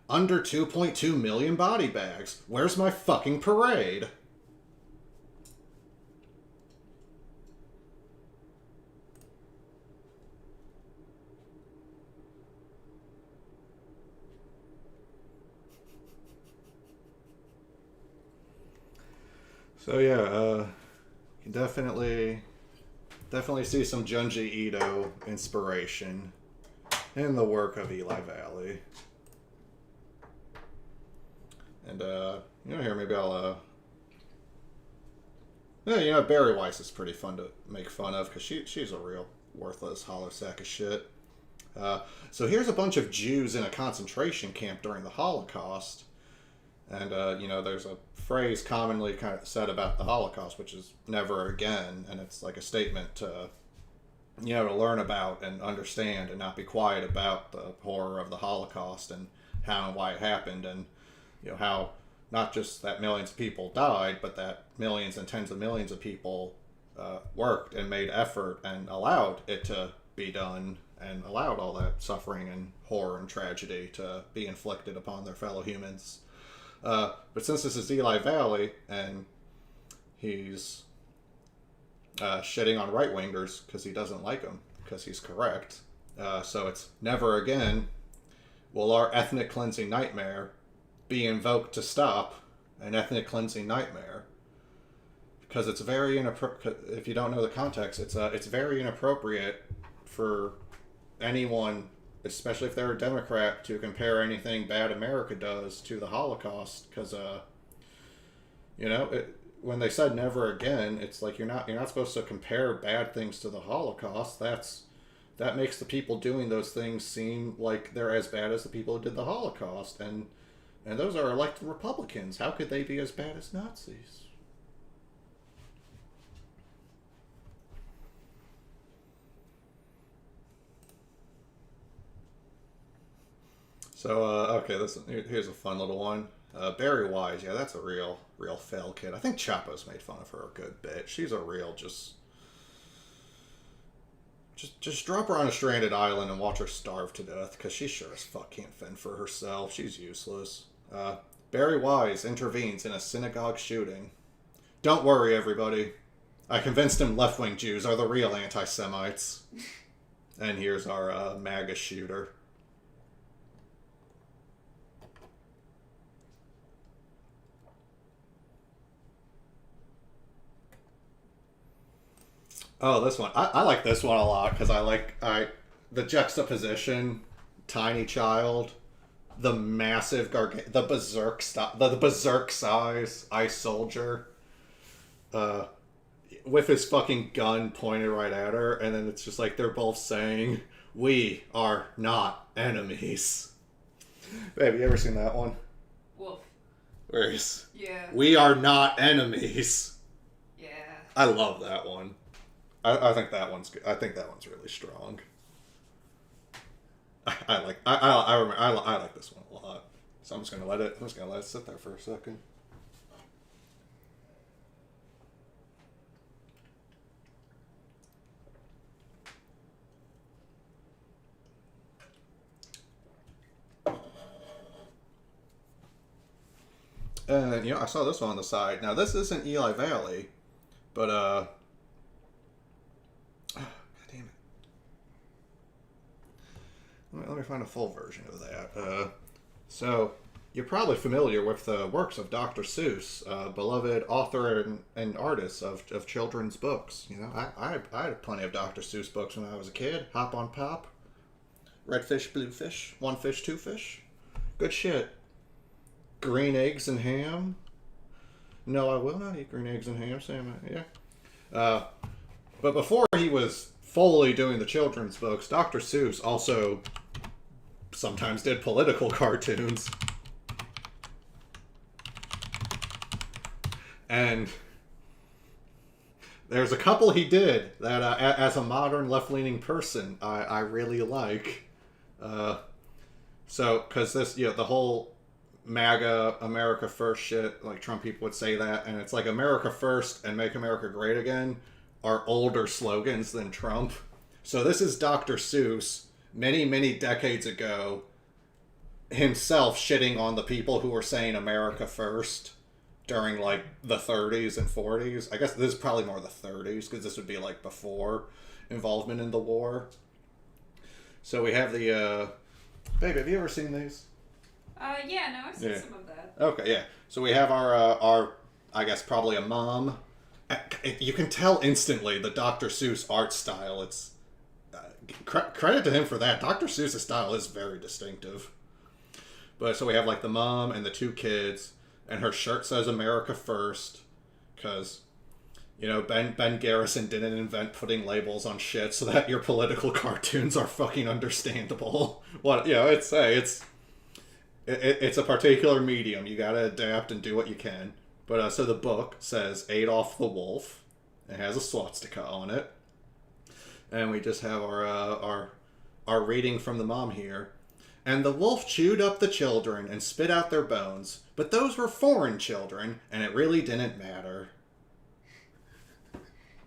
Under 2.2 million body bags. Where's my fucking parade? So yeah, you definitely see some Junji Ito inspiration in the work of Eli Valley. And, you know, here, maybe I'll, yeah, you know, Barry Weiss is pretty fun to make fun of, because she's a real worthless hollow sack of shit. So here's a bunch of Jews in a concentration camp during the Holocaust. And, you know, there's a phrase commonly kind of said about the Holocaust, which is never again. And it's like a statement to, you know, to learn about and understand and not be quiet about the horror of the Holocaust and how and why it happened. And, you know, how not just that millions of people died, but that millions and tens of millions of people worked and made effort and allowed it to be done and allowed all that suffering and horror and tragedy to be inflicted upon their fellow humans. But since this is Eli Valley and he's shitting on right-wingers because he doesn't like them, because he's correct, so it's never again will our ethnic cleansing nightmare be invoked to stop an ethnic cleansing nightmare, because it's very inappropriate. If you don't know the context, it's very inappropriate for anyone, especially if they're a Democrat, to compare anything bad America does to the Holocaust, because you know, when they said never again, it's like you're not supposed to compare bad things to the Holocaust. That makes the people doing those things seem like they're as bad as the people who did the Holocaust, and those are elected Republicans. How could they be as bad as Nazis? So, okay, here's a fun little one. Barry Wise, yeah, that's a real fail kid. I think Chapo's made fun of her a good bit. She's a real just drop her on a stranded island and watch her starve to death, because she sure as fuck can't fend for herself. She's useless. Barry Wise intervenes in a synagogue shooting. Don't worry, everybody. I convinced him left-wing Jews are the real anti-Semites. And here's our MAGA shooter. Oh, this one. I like this one a lot, because the juxtaposition, tiny child, the massive the berserk size ice soldier, with his fucking gun pointed right at her, and then it's just like they're both saying, "We are not enemies." Babe, you ever seen that one? Wolf. Where's? Yeah. We are not enemies. Yeah. I love that one. I think that one's good. I think that one's really strong. I like this one a lot. So I'm just gonna let it sit there for a second. And you know, I saw this one on the side. Now this isn't Eli Valley, but God damn it. Let me find a full version of that. So, you're probably familiar with the works of Dr. Seuss, beloved author and artist of children's books. You know, I had plenty of Dr. Seuss books when I was a kid. Hop on Pop, Red Fish, Blue Fish, One Fish, Two Fish. Good shit. Green Eggs and Ham. No, I will not eat green eggs and ham, Sam. Yeah. But before he was fully doing the children's books, Dr. Seuss also sometimes did political cartoons. And there's a couple he did that, as a modern left-leaning person, I really like. So, because this, you know, the whole MAGA, America First shit. Like, Trump people would say that. And it's like America First and Make America Great Again are older slogans than Trump. So this is Dr. Seuss many, many decades ago himself shitting on the people who were saying America First during, like, the 30s and 40s. I guess this is probably more the 30s, because this would be, like, before involvement in the war. So we have the, babe, have you ever seen these? Yeah, no, I've seen some of that. Okay, yeah. So we have our, I guess, probably a mom. You can tell instantly the Dr. Seuss art style. It's, credit to him for that. Dr. Seuss's style is very distinctive. But so we have, like, the mom and the two kids, and her shirt says America First, because, you know, Ben Garrison didn't invent putting labels on shit so that your political cartoons are fucking understandable. What, you know, it's a particular medium. You gotta adapt and do what you can. But, so the book says Adolf the Wolf. It has a swastika on it. And we just have our reading from the mom here. And the wolf chewed up the children and spit out their bones, but those were foreign children, and it really didn't matter.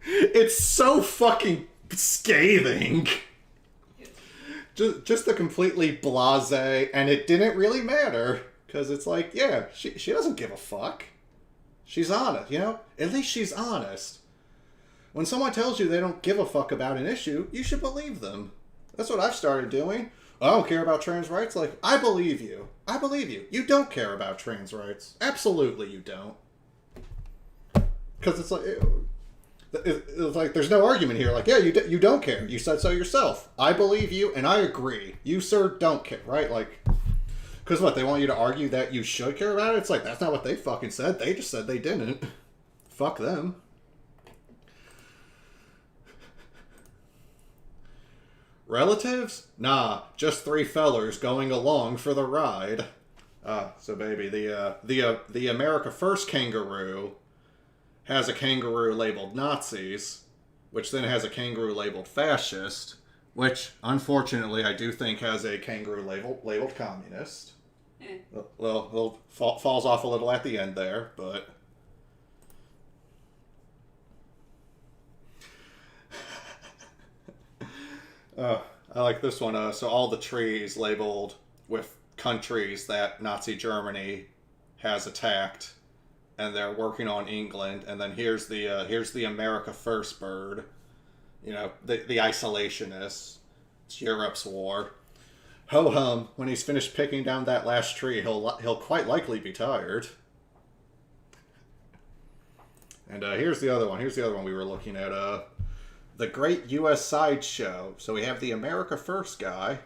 It's so fucking scathing. Just a completely blasé, and it didn't really matter. Because it's like, yeah, she doesn't give a fuck. She's honest, you know? At least she's honest. When someone tells you they don't give a fuck about an issue, you should believe them. That's what I've started doing. I don't care about trans rights. Like, I believe you. I believe you. You don't care about trans rights. Absolutely you don't. Because it's like there's no argument here. Like, yeah, you don't care. You said so yourself. I believe you, and I agree. You, sir, don't care, right? Like, because what, they want you to argue that you should care about it? It's like, that's not what they fucking said. They just said they didn't. Fuck them. Relatives? Nah, just three fellers going along for the ride. So baby, the America First kangaroo has a kangaroo labeled Nazis, which then has a kangaroo labeled fascist, which unfortunately I do think has a kangaroo labeled communist. Well, falls off a little at the end there, but. I like this one. So all the trees labeled with countries that Nazi Germany has attacked, and they're working on England. And then here's the America First bird. You know, the isolationists. It's Europe's war. Ho hum! When he's finished picking down that last tree, he'll quite likely be tired. And here's the other one. Here's the other one we were looking at. The Great U.S. Sideshow. So we have the America First guy,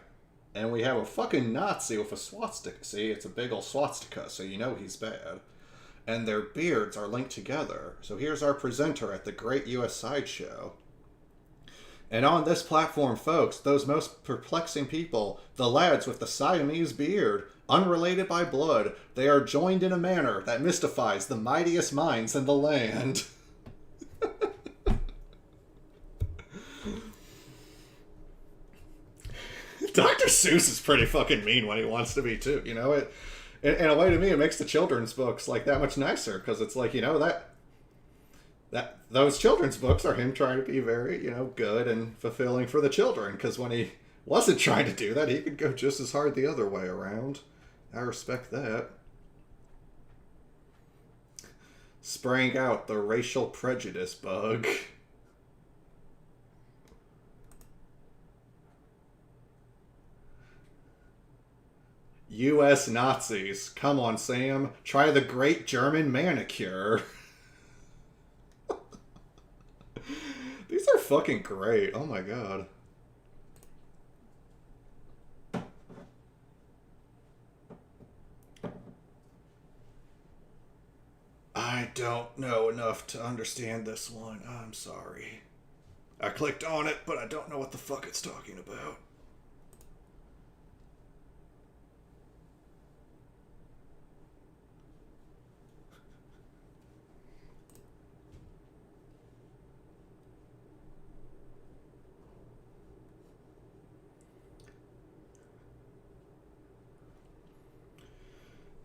and we have a fucking Nazi with a swastika. See, it's a big old swastika, so you know he's bad. And their beards are linked together. So here's our presenter at the Great U.S. Sideshow. And on this platform, folks, those most perplexing people, the lads with the Siamese beard, unrelated by blood, they are joined in a manner that mystifies the mightiest minds in the land. Dr. Seuss is pretty fucking mean when he wants to be too, you know. In a way, to me, it makes the children's books like that much nicer, because it's like, you know, that those children's books are him trying to be very, you know, good and fulfilling for the children. Because when he wasn't trying to do that, he could go just as hard the other way around. I respect that. Spraying out the racial prejudice bug. U.S. Nazis. Come on, Sam. Try the Great German Manicure. These are fucking great. Oh my god. I don't know enough to understand this one. I'm sorry. I clicked on it, but I don't know what the fuck it's talking about.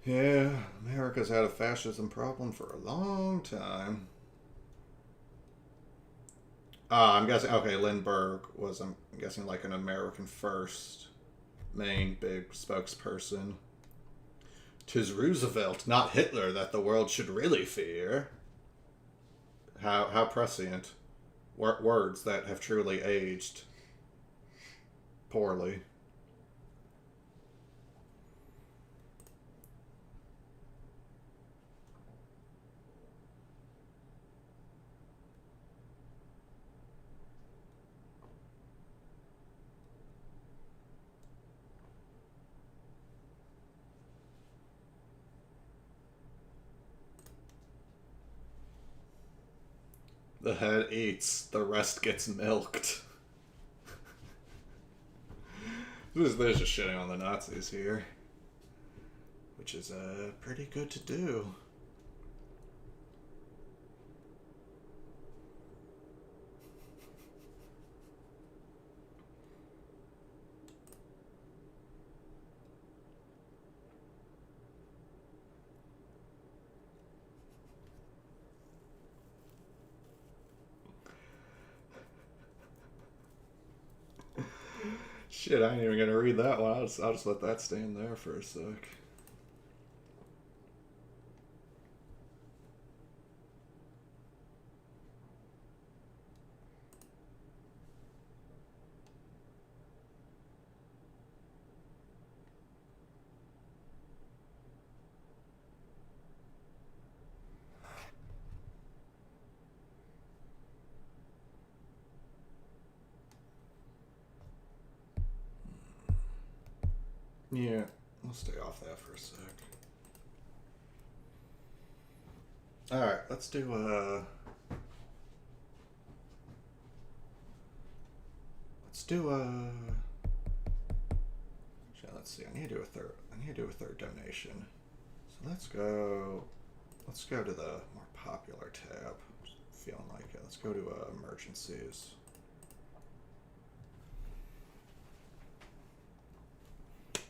Yeah, America's had a fascism problem for a long time. I'm guessing, okay, Lindbergh was, I'm guessing, like an American First main big spokesperson. 'Tis Roosevelt, not Hitler, that the world should really fear. How prescient. Words that have truly aged poorly. The head eats, the rest gets milked. There's just shitting on the Nazis here. Which is pretty good to do. Shit, I ain't even gonna read that one. I'll just let that stand there for a sec. Yeah, I'll stay off that for a sec. Alright, let's do let's see, I need to do a third donation. So let's go to the more popular tab. Feeling like it. Let's go to emergencies.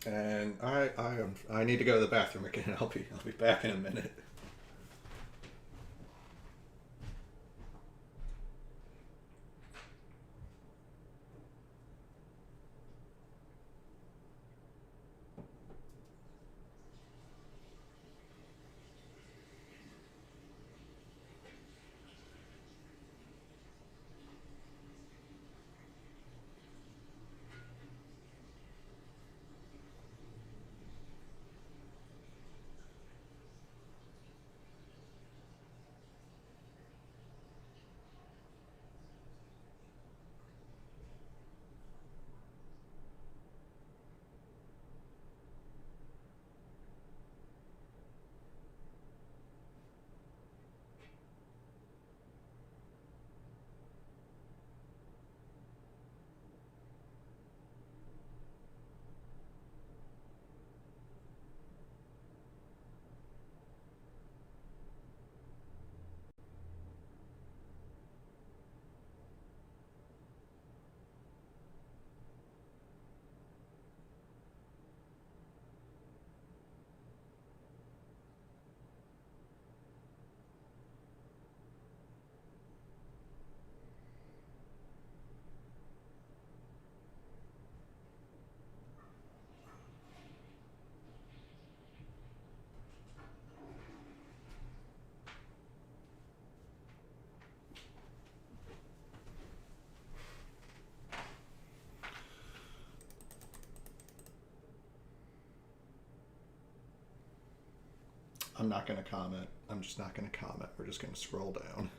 And I need to go to the bathroom again. I'll be back in a minute. I'm not going to comment. I'm just not going to comment. We're just going to scroll down.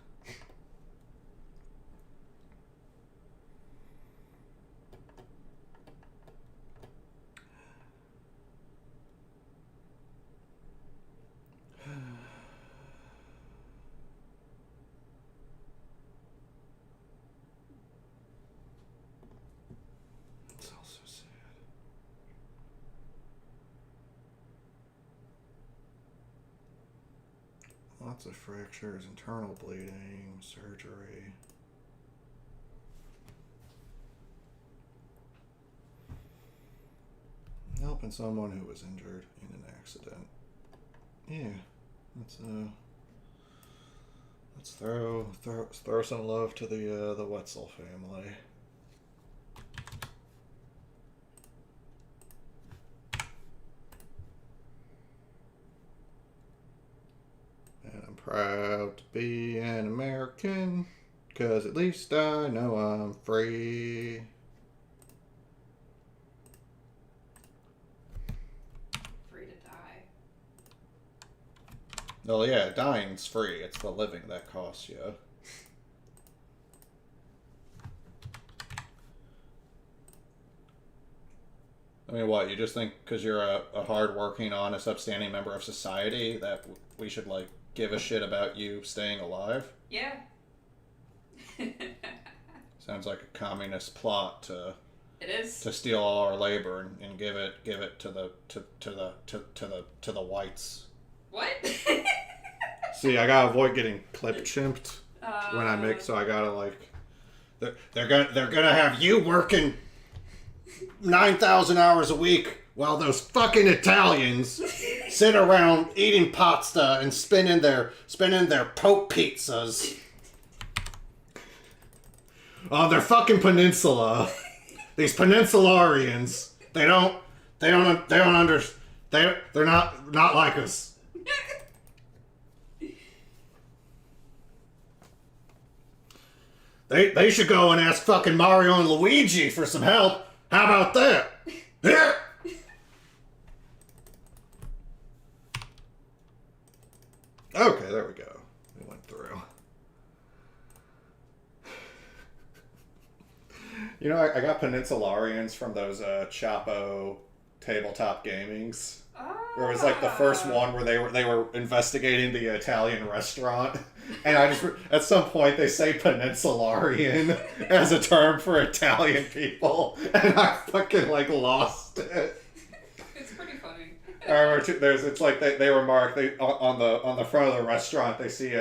It's all so sad. Lots of fractures, internal bleeding, surgery. Helping someone who was injured in an accident. yeah, let's throw some love to the Wetzel family. And I'm proud to be an American, 'cause at least I know I'm free. Free to die. Well, yeah, dying's free. It's the living that costs you. I mean, what, you just think because you're a hard-working, honest, upstanding member of society that we should, like, give a shit about you staying alive? Yeah. Sounds like a communist plot to... It is. To steal all our labor and give it to the whites. What? See, I gotta avoid getting clip chimped when I make, so I gotta like, they're gonna have you working 9,000 hours a week while those fucking Italians sit around eating pasta and spinning their Pope pizzas on their fucking peninsula. These peninsularians, they're not like us. They should go and ask fucking Mario and Luigi for some help. How about that? Yeah. Okay, there we go. We went through. You know, I got Peninsularians from those Chapo tabletop gamings. Where it was like the first one where they were investigating the Italian restaurant, and I just at some point they say Peninsularian as a term for Italian people, and I fucking like lost it. It's pretty funny. I remember it's like they remark on the front of the restaurant they see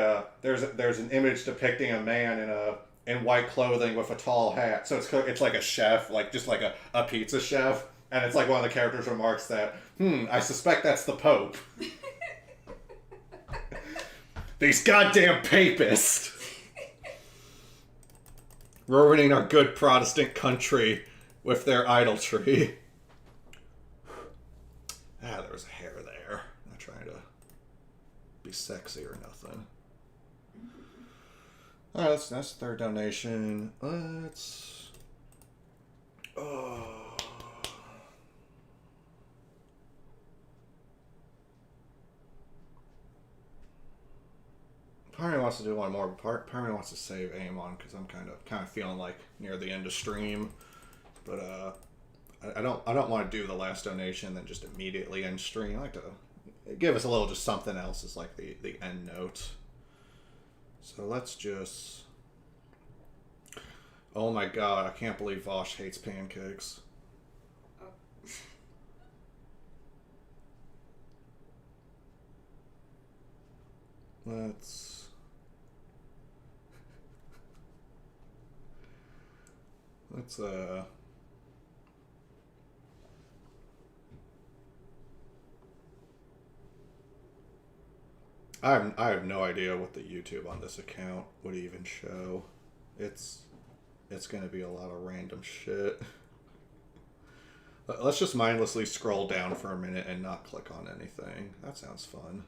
there's an image depicting a man in white clothing with a tall hat, so it's like a chef, like just like a pizza chef. And it's like one of the characters remarks that, I suspect that's the Pope. These goddamn papists. Ruining our good Protestant country with their idolatry. There was a hair there. I'm not trying to be sexy or nothing. Alright, that's the third donation. Let's... Part of me wants to do one more, but part of me wants to save Aamon because I'm kind of feeling like near the end of stream, but I don't want to do the last donation and then just immediately end stream. I like to give us a little just something else as like the end note. So let's just. Oh my god! I can't believe Vosh hates pancakes. Let's. I have no idea what the YouTube on this account would even show. It's gonna be a lot of random shit. Let's just mindlessly scroll down for a minute and not click on anything. That sounds fun.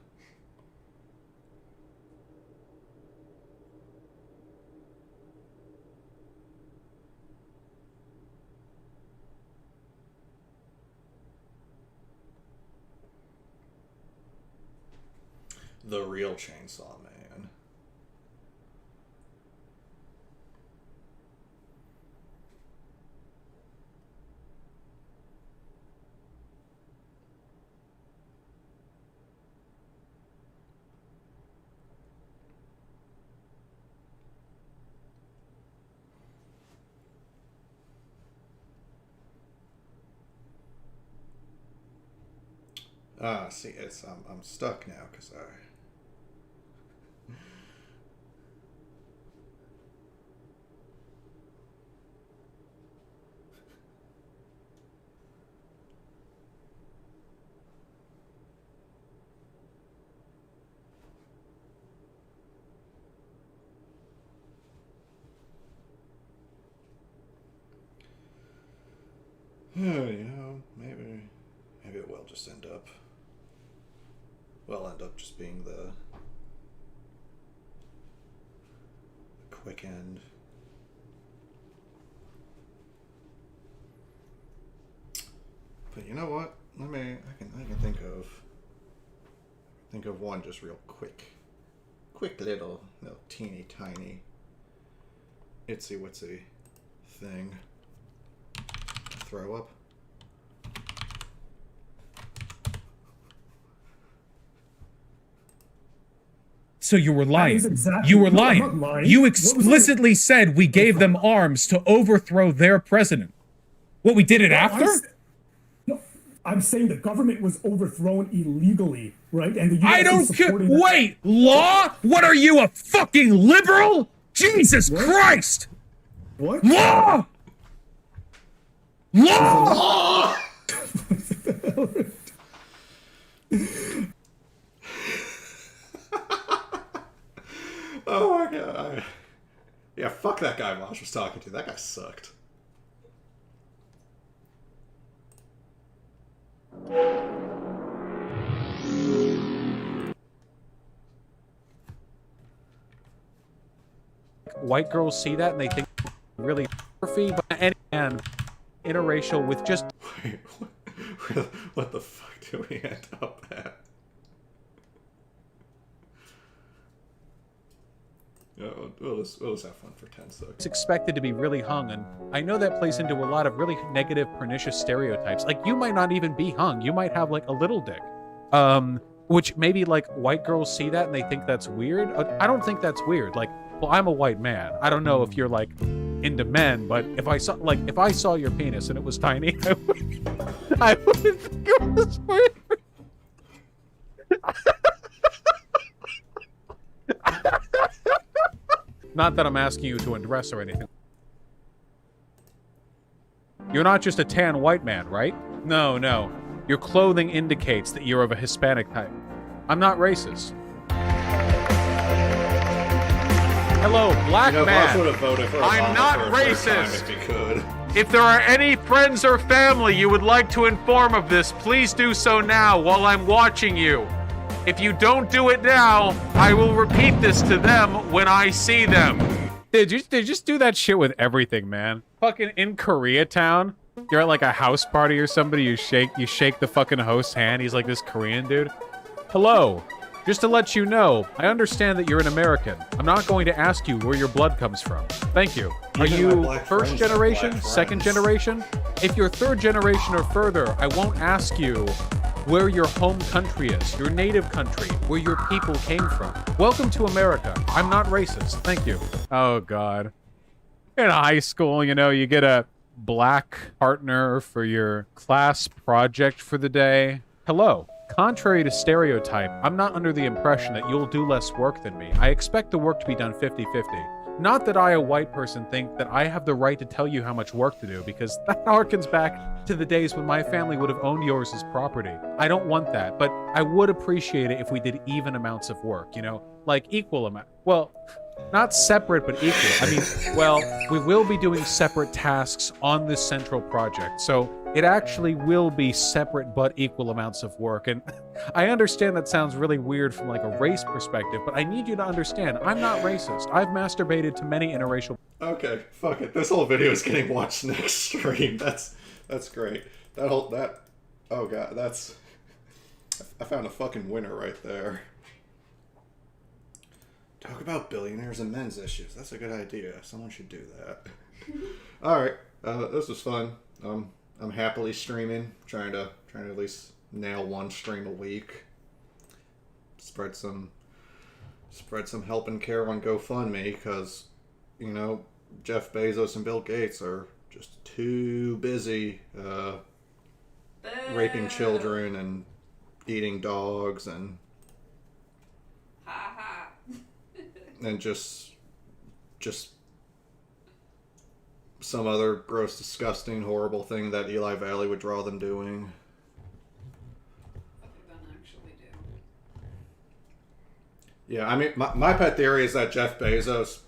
The real Chainsaw Man. See, I'm stuck now because I. You know, maybe it will just end up. Will end up just being the quick end. But you know what? I can think of one just real quick little teeny tiny itsy witsy thing. Throw up. So you were lying. Exactly, you were no, I'm lying. not lying. You explicitly said we gave them arms to overthrow their president. What, we did it after? I'm saying the government was overthrown illegally, right? And the US I don't is care. supporting that. Wait, law? What are you, a fucking liberal? Jesus Christ! What? Law! Law! Oh my god. Yeah, fuck that guy Mosh was talking to. That guy sucked. White girls see that and they think really pornography, but any man interracial with just Wait, what the fuck do we end up at? We'll just have fun for 10 seconds. it's expected to be really hung, and I know that plays into a lot of really negative, pernicious stereotypes. Like, you might not even be hung. You might have, like, a little dick. Which maybe, like, white girls see that and they think that's weird. I don't think that's weird. Like, well, I'm a white man. I don't know if you're, like, into men, but if I saw your penis and it was tiny, I wouldn't think it was weird. Not that I'm asking you to undress or anything. You're not just a tan white man, right? No, no. Your clothing indicates that you're of a Hispanic type. I'm not racist. Hello, black man. Mosh would have voted for Obama I'm not for a third time racist. if he could. If there are any friends or family you would like to inform of this, please do so now while I'm watching you. If you don't do it now, I will repeat this to them when I see them. They just do that shit with everything, man. Fucking in Koreatown, you're at like a house party or somebody, you shake the fucking host's hand. He's like this Korean dude. Hello. Just to let you know, I understand that you're an American. I'm not going to ask you where your blood comes from. Thank you. Are you first generation, second generation? If you're third generation or further, I won't ask you where your home country is, your native country, where your people came from. Welcome to America. I'm not racist. Thank you. Oh, God. In high school, you know, you get a black partner for your class project for the day. Hello. Contrary to stereotype, I'm not under the impression that you'll do less work than me. I expect the work to be done 50-50. Not that I, a white person, think that I have the right to tell you how much work to do, because that harkens back to the days when my family would have owned yours as property. I don't want that, but I would appreciate it if we did even amounts of work, you know? Like equal amount. Well, not separate, but equal. I mean, well, we will be doing separate tasks on this central project, so it actually will be separate but equal amounts of work. And I understand that sounds really weird from like a race perspective, but I need you to understand, I'm not racist. I've masturbated to many interracial... Okay, fuck it. This whole video is getting watched next stream. That's great. Oh god, I found a fucking winner right there. Talk about billionaires and men's issues. That's a good idea. Someone should do that. Alright, this was fun. I'm happily streaming, trying to at least nail one stream a week. Spread some help and care on GoFundMe, because, you know, Jeff Bezos and Bill Gates are just too busy raping children and eating dogs and just some other gross, disgusting, horrible thing that Eli Valley would draw them doing. Yeah, I mean, my pet theory is that Jeff Bezos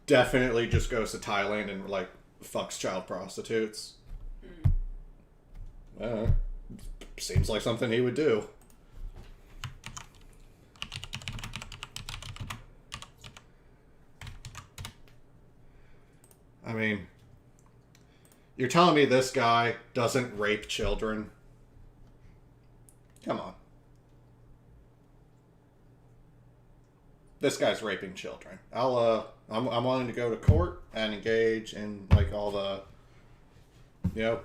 definitely just goes to Thailand and, like, fucks child prostitutes. Seems like something he would do. I mean, you're telling me this guy doesn't rape children? Come on. This guy's raping children. I'm willing to go to court and engage in like all the,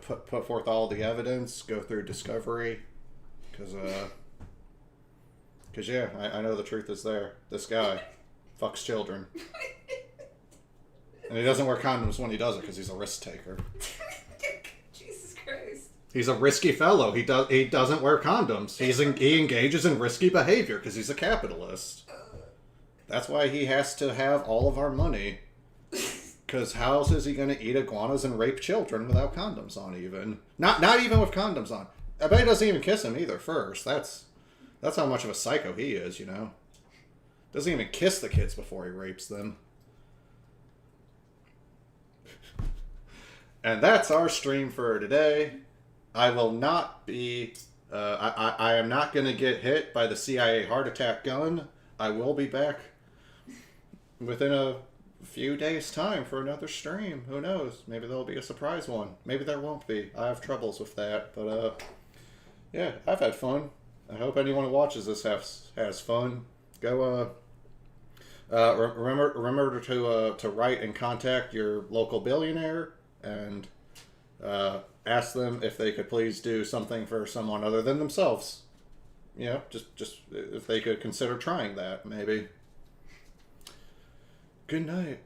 put forth all the evidence, go through discovery, because yeah, I know the truth is there. This guy fucks children, and he doesn't wear condoms when he does it because he's a risk taker. Jesus Christ. He's a risky fellow. He doesn't wear condoms. He engages in risky behavior because he's a capitalist. That's why he has to have all of our money. Because how else is he going to eat iguanas and rape children without condoms on even? Not even with condoms on. I bet he doesn't even kiss him either first. That's how much of a psycho he is, Doesn't even kiss the kids before he rapes them. And that's our stream for today. I will not be... I am not going to get hit by the CIA heart attack gun. I will be back within a few days' time for another stream. Who knows? Maybe there'll be a surprise one. Maybe there won't be. I have troubles with that. But, yeah, I've had fun. I hope anyone who watches this has fun. Go, remember to write and contact your local billionaire and ask them if they could please do something for someone other than themselves. Just if they could consider trying that, maybe. Good night.